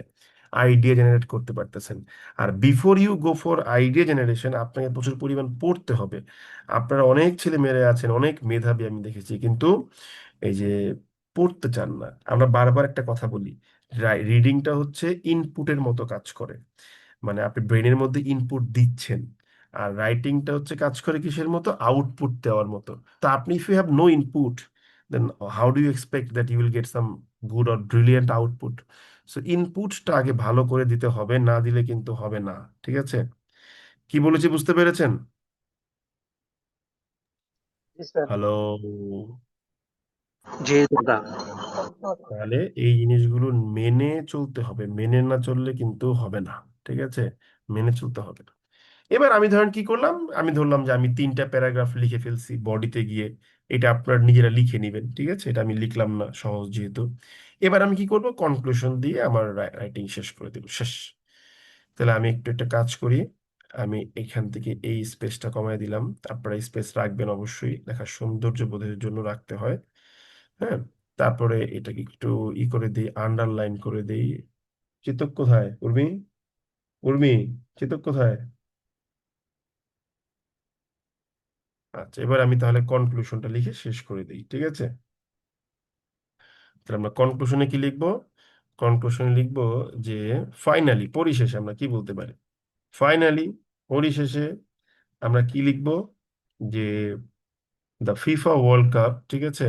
আইডিয়া জেনারেট করতে পারতেছেন। আর before you go for idea generation আপনাকে প্রচুর পরিমাণ পড়তে হবে। আপনারা অনেক ছেলে মেয়েরা আছেন অনেক মেধাবী আমি দেখেছি, কিন্তু এই যে পড়তে চান না। আমরা বারবার একটা কথা বলি, রিডিংটা হচ্ছে ইনপুটের মতো কাজ করে, মানে আপনি ব্রেনের মধ্যে ইনপুট দিচ্ছেন। আর রাইটিংটা হচ্ছে কাজ করে কিসের মতো, আউটপুট দেওয়ার মতো। তো আপনি if you have no input, then how do you expect that you will get some good or brilliant output? So ইনপুটটা আগে ভালো করে দিতে হবে, না দিলে কিন্তু হবে না, ঠিক আছে? কি বলেছি বুঝতে পেরেছেন? জি স্যার। হ্যালো? জি দাদা। স্যার, বুঝতে পারছি স্যার। তাহলে এই জিনিসগুলো মেনে চলতে হবে, মেনে না চললে কিন্তু হবে না, ঠিক আছে? মেনে চলতে হবে। এবার আমি ধরেন কি করলাম, আমি ধরলাম যে আমি তিনটা প্যারাগ্রাফ লিখে ফেলছি বডিতে গিয়ে। এটা আপনার নিজেরা লিখে নেবেন, ঠিক আছে? এটা আমি লিখলাম না, সহজ যেহেতু। এবার আমি কি করব, কনক্লুশন দিয়ে আমার রাইটিং শেষ করে দেব, শেষ। তাহলে আমি একটু একটা কাজ করি, আমি এখান থেকে এই স্পেসটা কমায় দিলাম। আপনারা স্পেস রাখবেন অবশ্যই, লেখার সৌন্দর্য বোধের জন্য রাখতে হয়। হ্যাঁ, তারপরে এটাকে একটু করে দিই, আন্ডারলাইন করে দিই। চিতক কোথায়, উর্মি? উর্মি, চিতক কোথায়? আচ্ছা, এবার আমি তাহলে কনক্লুশনটা লিখে শেষ করে দিই, ঠিক আছে? তাহলে আমরা কনক্লুশনে কি লিখবো? কনক্লুশনে লিখবো যে ফাইনালি, পরিশেষে আমরা কি বলতে পারি? ফাইনালি, পরিশেষে আমরা কি লিখবো? যে দ্য ফিফা ওয়ার্ল্ড কাপ, ঠিক আছে?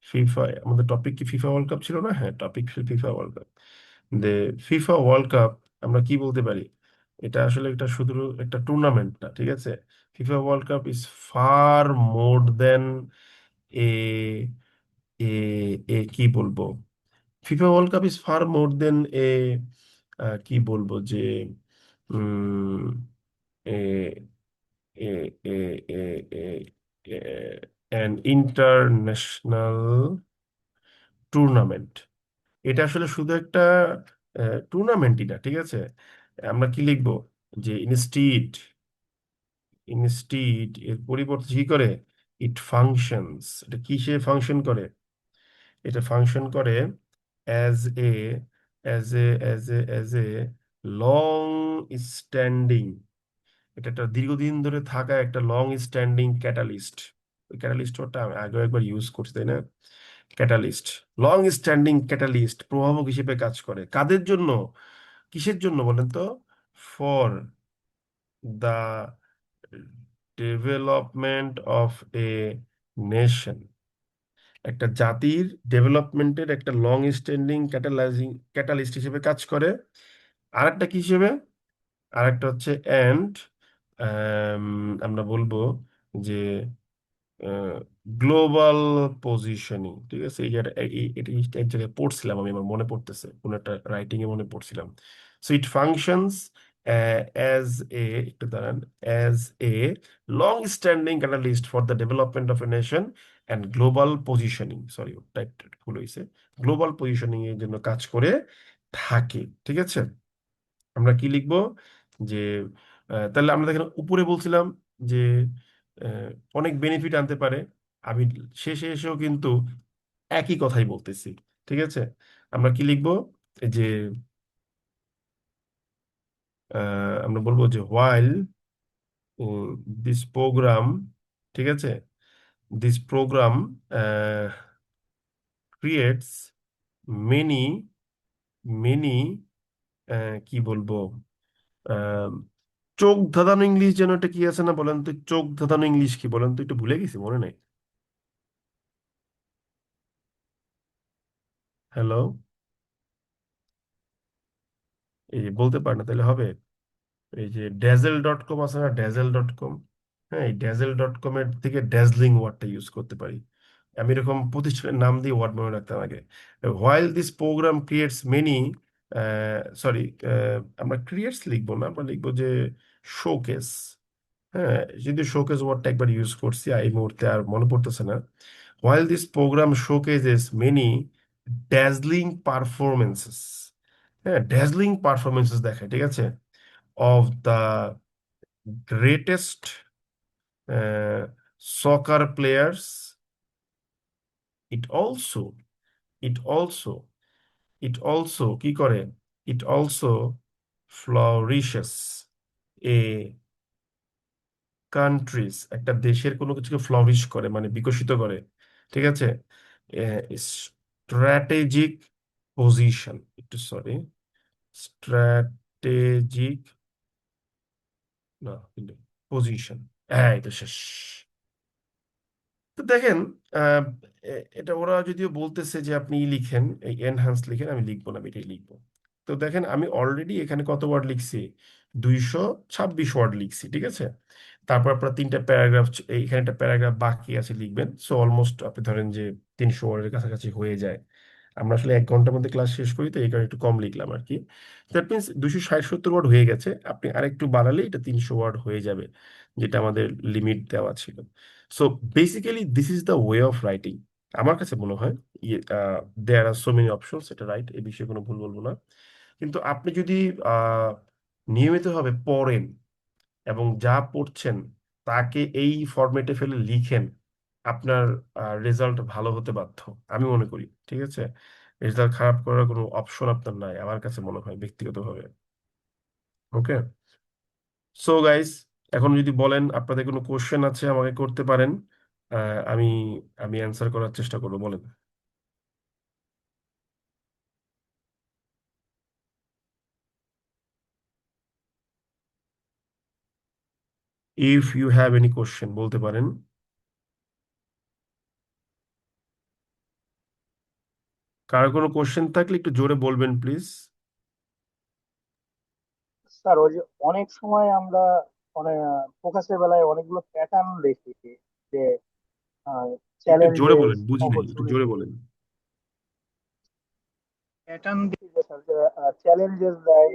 ফিফা, আমাদের টপিক কি ফিফা ওয়ার্ল্ড কাপ ছিল না? হ্যাঁ, টপিক ফিফা ওয়ার্ল্ড কাপ। দে ফিফা ওয়ার্ল্ড কাপ আমরা কি বলতে পারি? এটা আসলে একটা শুধু একটা টুর্নামেন্ট না, ঠিক আছে? FIFA world cup is far more than a a a কি বলবো, FIFA world cup is far more than a কি বলবো যে um a a a a a an international tournament. এটা আসলে শুধু একটা টুর্নামেন্টই না, ঠিক আছে? আমরা কি লিখবো, যে ইনস্টিড, ইনস্টিড এর পরিবর্তে কি করে, ইট ফাংশনস। এটা কিসে ফাংশন করে? এটা ফাংশন করে as a as a long standing, এটা একটা দীর্ঘদিন ধরে থাকা একটা লং স্ট্যান্ডিং ক্যাটালিস্ট। ওই ক্যাটালিস্ট ওটা আমি আগে একবার ইউজ করছি, তাই না? ক্যাটালিস্ট, লং স্ট্যান্ডিং ক্যাটালিস্ট, প্রভাবক হিসেবে কাজ করে কাদের জন্য, কিসের জন্য বলেন তো? For the development of a nation. একটা জাতির ডেভেলপমেন্টের একটা লং স্ট্যান্ডিং ক্যাটালিস্ট হিসেবে কাজ করে। আরেকটা কি হিসেবে, আরেকটা হচ্ছে এন্ড আমরা বলবো যে গ্লোবাল পজিশনিং, ঠিক আছে? এই যে এটা জিনিসটা এক জায়গায় পড়ছিলাম আমি, আমার মনে পড়তেছে, কোন একটা রাইটিং এ মনে পড়ছিলাম। So it functions as a, একটু দাঁড়ান, as a long standing catalyst for the development of a nation and global positioning, sorry টাইপটা ভুল হয়েছে, গ্লোবাল পজিশনিং এর জন্য কাজ করে থাকে, ঠিক আছে? আমরা কি লিখবো, যে তাহলে আমরা দেখেন উপরে বলছিলাম যে আহ, অনেক বেনিফিট আনতে পারে, আমি শেষে এসেও কিন্তু একই কথাই বলতেছি। ঠিক আছে, আমরা কি লিখবো? এই যে আমরা বলবো যে হোয়াইল দিস প্রোগ্রাম, ঠিক আছে, this programme creates many many কি বলবো, আহ, চোখ ধাঁধানো ইংলিশ যেন একটা কি আছে না, বলেন তো চোখ ধাঁধানো ইংলিশ কি বলেন তো, একটু ভুলে গেছি, মনে নেই। হ্যালো, এই যে বলতে পারে না তাহলে হবে। এই যে ড্যাজেল.কম আছে না, ড্যাজেল.কম, হ্যাঁ এই ড্যাজেল.কম এর থেকে ড্যাজলিং ওয়ার্ডটা ইউজ করতে পারি। আমি এরকম প্রতিষ্ঠানের নাম দিয়ে ওয়ার্ড মনে রাখতাম আগে। While this programme creates many, sorry, আমরা ক্রিয়েটস লিখবো না, আমরা লিখবো যে শোকেস। হ্যাঁ, যদি শোকেস ওয়ার্ডটা একবার ইউজ করছি, আর এই মুহূর্তে আর মনে পড়তেছে না। While this programme showcases many dazzling performances, হ্যাঁ ড্যাজলিং পারফরমেন্সেস দেখায়, ঠিক আছে, of the greatest soccer players. It also, it also, it also কি করে, it also flourishes a countries, একটা দেশের কোনো কিছুকে ফ্লারিশ করে মানে বিকশিত করে, ঠিক আছে, স্ট্র্যাটেজিক পজিশন, একটু সরি, স্ট্র্যাটেজিক, না পজিশন, হ্যাঁ এটা শেষ। তো দেখেন, আহ, এটা ওরা যদিও বলতেছে যে আপনি লিখেন, এই এনহান্স লিখেন, আমি লিখবো না, আমি এটাই লিখবো। তো দেখেন আমি অলরেডি এখানে কত ওয়ার্ড লিখছি, 226 ওয়ার্ড লিখছি, ঠিক আছে। তারপর আপনার তিনটা প্যারাগ্রাফ, এইখানে একটা প্যারাগ্রাফ বাকি আছে লিখবেন, সো অলমোস্ট আপনি ধরেন যে 300 ওয়ার্ডের কাছাকাছি হয়ে যায়। আমরা আসলে 1 ঘন্টার মধ্যে ক্লাস শেষ করি, তো এই কারণে একটু কম লিখলাম আর কি। দ্যাট মিনস 260-70 ওয়ার্ড হয়ে গেছে, আপনি আরেকটু বাড়ালে এটা 300 ওয়ার্ড হয়ে যাবে, যেটা আমাদের লিমিট দেওয়া ছিল। So basically this is the way of writing, আমার কাছে মনে হয়। দেয়ার আর সো মেনি অপশনস, এটা রাইট, এই বিষয়ে কোনো ভুল বলবো না। কিন্তু আপনি যদি আহ, নিয়মিতভাবে পড়েন এবং যা পড়ছেন তাকে এই ফরম্যাটে ফেলে লিখেন, আপনার রেজাল্ট ভালো হতে বাধ্য, আমি মনে করি, ঠিক আছে। রেজাল্ট খারাপ করার কোনো অপশন আপনার নাই, আমার কাছে মনে হয় ব্যক্তিগতভাবে। ওকে, সো গাইস, এখন যদি বলেন আপনাদের কোনো কোশ্চেন আছে আমাকে করতে পারেন, আমি আমি অ্যান্সার করার চেষ্টা করবো, বলেন। If you have any question বলতে পারেন। কারো কোনো কোশ্চেন থাকলে একটু জোরে বলবেন প্লিজ। স্যার ওই যে অনেক সময় আমরা মানে ফোকাসের বেলায় অনেকগুলো প্যাটার্ন দেখি, যে একটু জোরে চ্যালেঞ্জেস, বলেন, বুঝি নাই, একটু জোরে অপরচুনিটি, বলেন। প্যাটার্ন দেখি যে স্যার, যে চ্যালেঞ্জেস দেয়,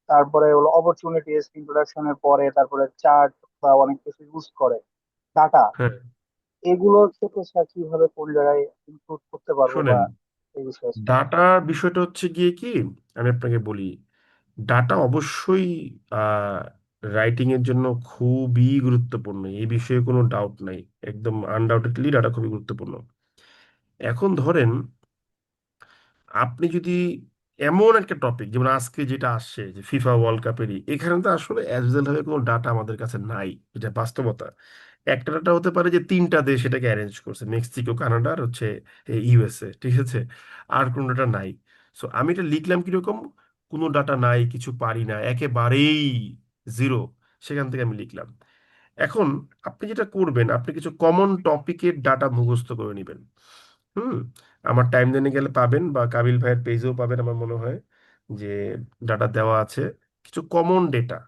তারপরে হলো অপরচুনিটিস ইন্ট্রোডাকশনের পরে, তারপরে চার্ট বা অনেক কিছু ইউজ করে, ডাটা, হ্যাঁ, এগুলোর ক্ষেত্রে স্যার কিভাবে কোন জায়গায় ইনক্লুড করতে পারবো বা শোনেন, এই বিষয়ে স্যার। ডাটার বিষয়টা হচ্ছে গিয়ে কি, আমি আপনাকে বলি, ডাটা অবশ্যই রাইটিং এর জন্য খুবই গুরুত্বপূর্ণ, এই বিষয়ে কোনো ডাউট নাই, একদম আনডাউটেডলি ডাটা খুবই গুরুত্বপূর্ণ। এখন ধরেন আপনি যদি এমন একটা টপিক, যেমন আজকে যেটা আসছে যে ফিফা ওয়ার্ল্ড কাপেরই, এখানে তো আসলে অ্যাজ ভাবে কোনো ডাটা আমাদের কাছে নাই, এটা বাস্তবতা। একটা ডাটা হতে পারে যে 3টা দেশ এটাকে অ্যারেঞ্জ করছে, মেক্সিকো, কানাডা আর হচ্ছে ইউএসএ, ঠিক আছে, আর কোনো ডাটা নাই। সো আমি এটা লিখলাম কিরকম, কোনো ডাটা নাই, কিছু পারি না, একেবারেই জিরো, সেখান থেকে আমি লিখলাম। এখন আপনি যেটা করবেন, আপনি কিছু কমন টপিকের ডাটা মুখস্থ করে নেবেন। হুম, আমার টাইম লাইনে গেলে পাবেন, বা কাবিল ভাইয়ের পেজেও পাবেন আমার মনে হয়, যে ডাটা দেওয়া আছে, কিছু কমন ডেটা,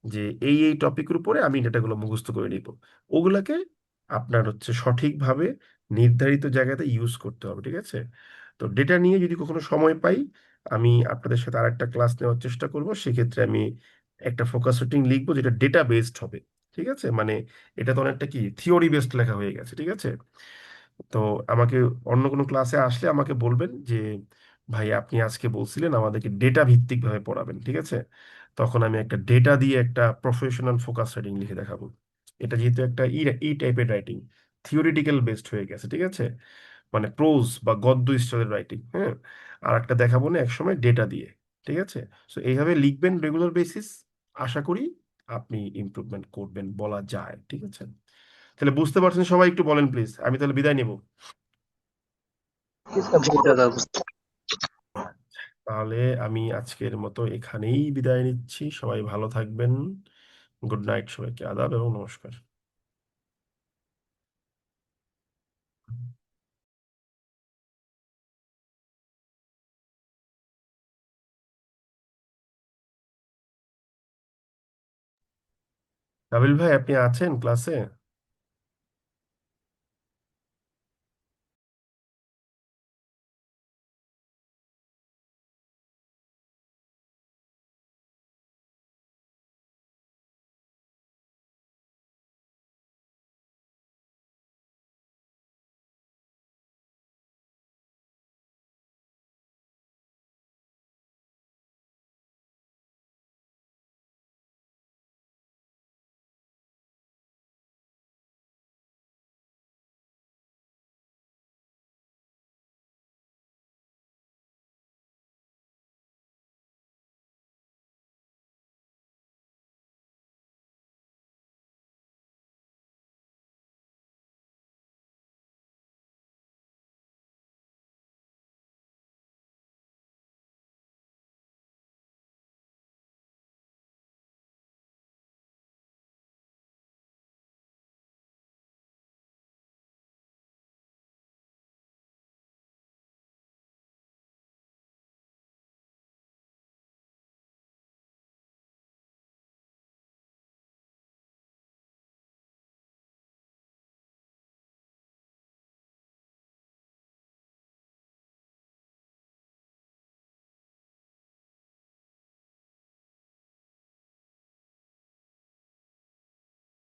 যে এই টপিকের উপরে আমি ডেটাগুলো মুখস্থ করে নিব। ওগুলাকে আপনার হচ্ছে সঠিকভাবে নির্ধারিত জায়গাতে ইউজ করতে হবে, ঠিক আছে। তো ডেটা নিয়ে যদি কখনো সময় পাই, আমি আপনাদের সাথে আরেকটা ক্লাস নেওয়ার চেষ্টা করব, সেক্ষেত্রে আমি একটা ফোকাস সেটিং লিখবো যেটা ডেটা বেসড হবে, ঠিক আছে, মানে এটা তো অনেকটা কি থিওরি বেসড লেখা হয়ে গেছে, ঠিক আছে। তো আমাকে অন্য কোনো ক্লাসে আসলে আমাকে বলবেন যে ভাই আপনি আজকে বলছিলেন আমাদেরকে ডেটা ভিত্তিক ভাবে পড়াবেন, ঠিক আছে। তখন আমি একটা ডেটা দিয়ে একটা প্রফেশনাল ফোকাস রাইটিং লিখে দেখাবো। এটা যেহেতু একটা ই ই টাইপের রাইটিং, থিওরিটিক্যাল বেসড হয়ে গেছে, ঠিক আছে? মানে প্রোজ বা গদ্য স্টাইলের রাইটিং, হ্যাঁ। আর একটা দেখাবো না একসময় ডেটা দিয়ে, ঠিক আছে? সো এইভাবে লিখবেন রেগুলার বেসিস, আশা করি আপনি ইমপ্রুভমেন্ট করবেন বলা যায়, ঠিক আছে? তাহলে বুঝতে পারছেন সবাই? একটু বলেন প্লিজ, আমি তাহলে বিদায় নেব। জি স্যার, জি বুঝতে দাদা, পারছি। বুঝতে তাহলে আমি আজকের মতো এখানেই বিদায় নিচ্ছি, সবাই ভালো থাকবেন। গুড নাইট সবাইকে, আদাব এবং নমস্কার। কাবিল ভাই, আপনি আছেন ক্লাসে?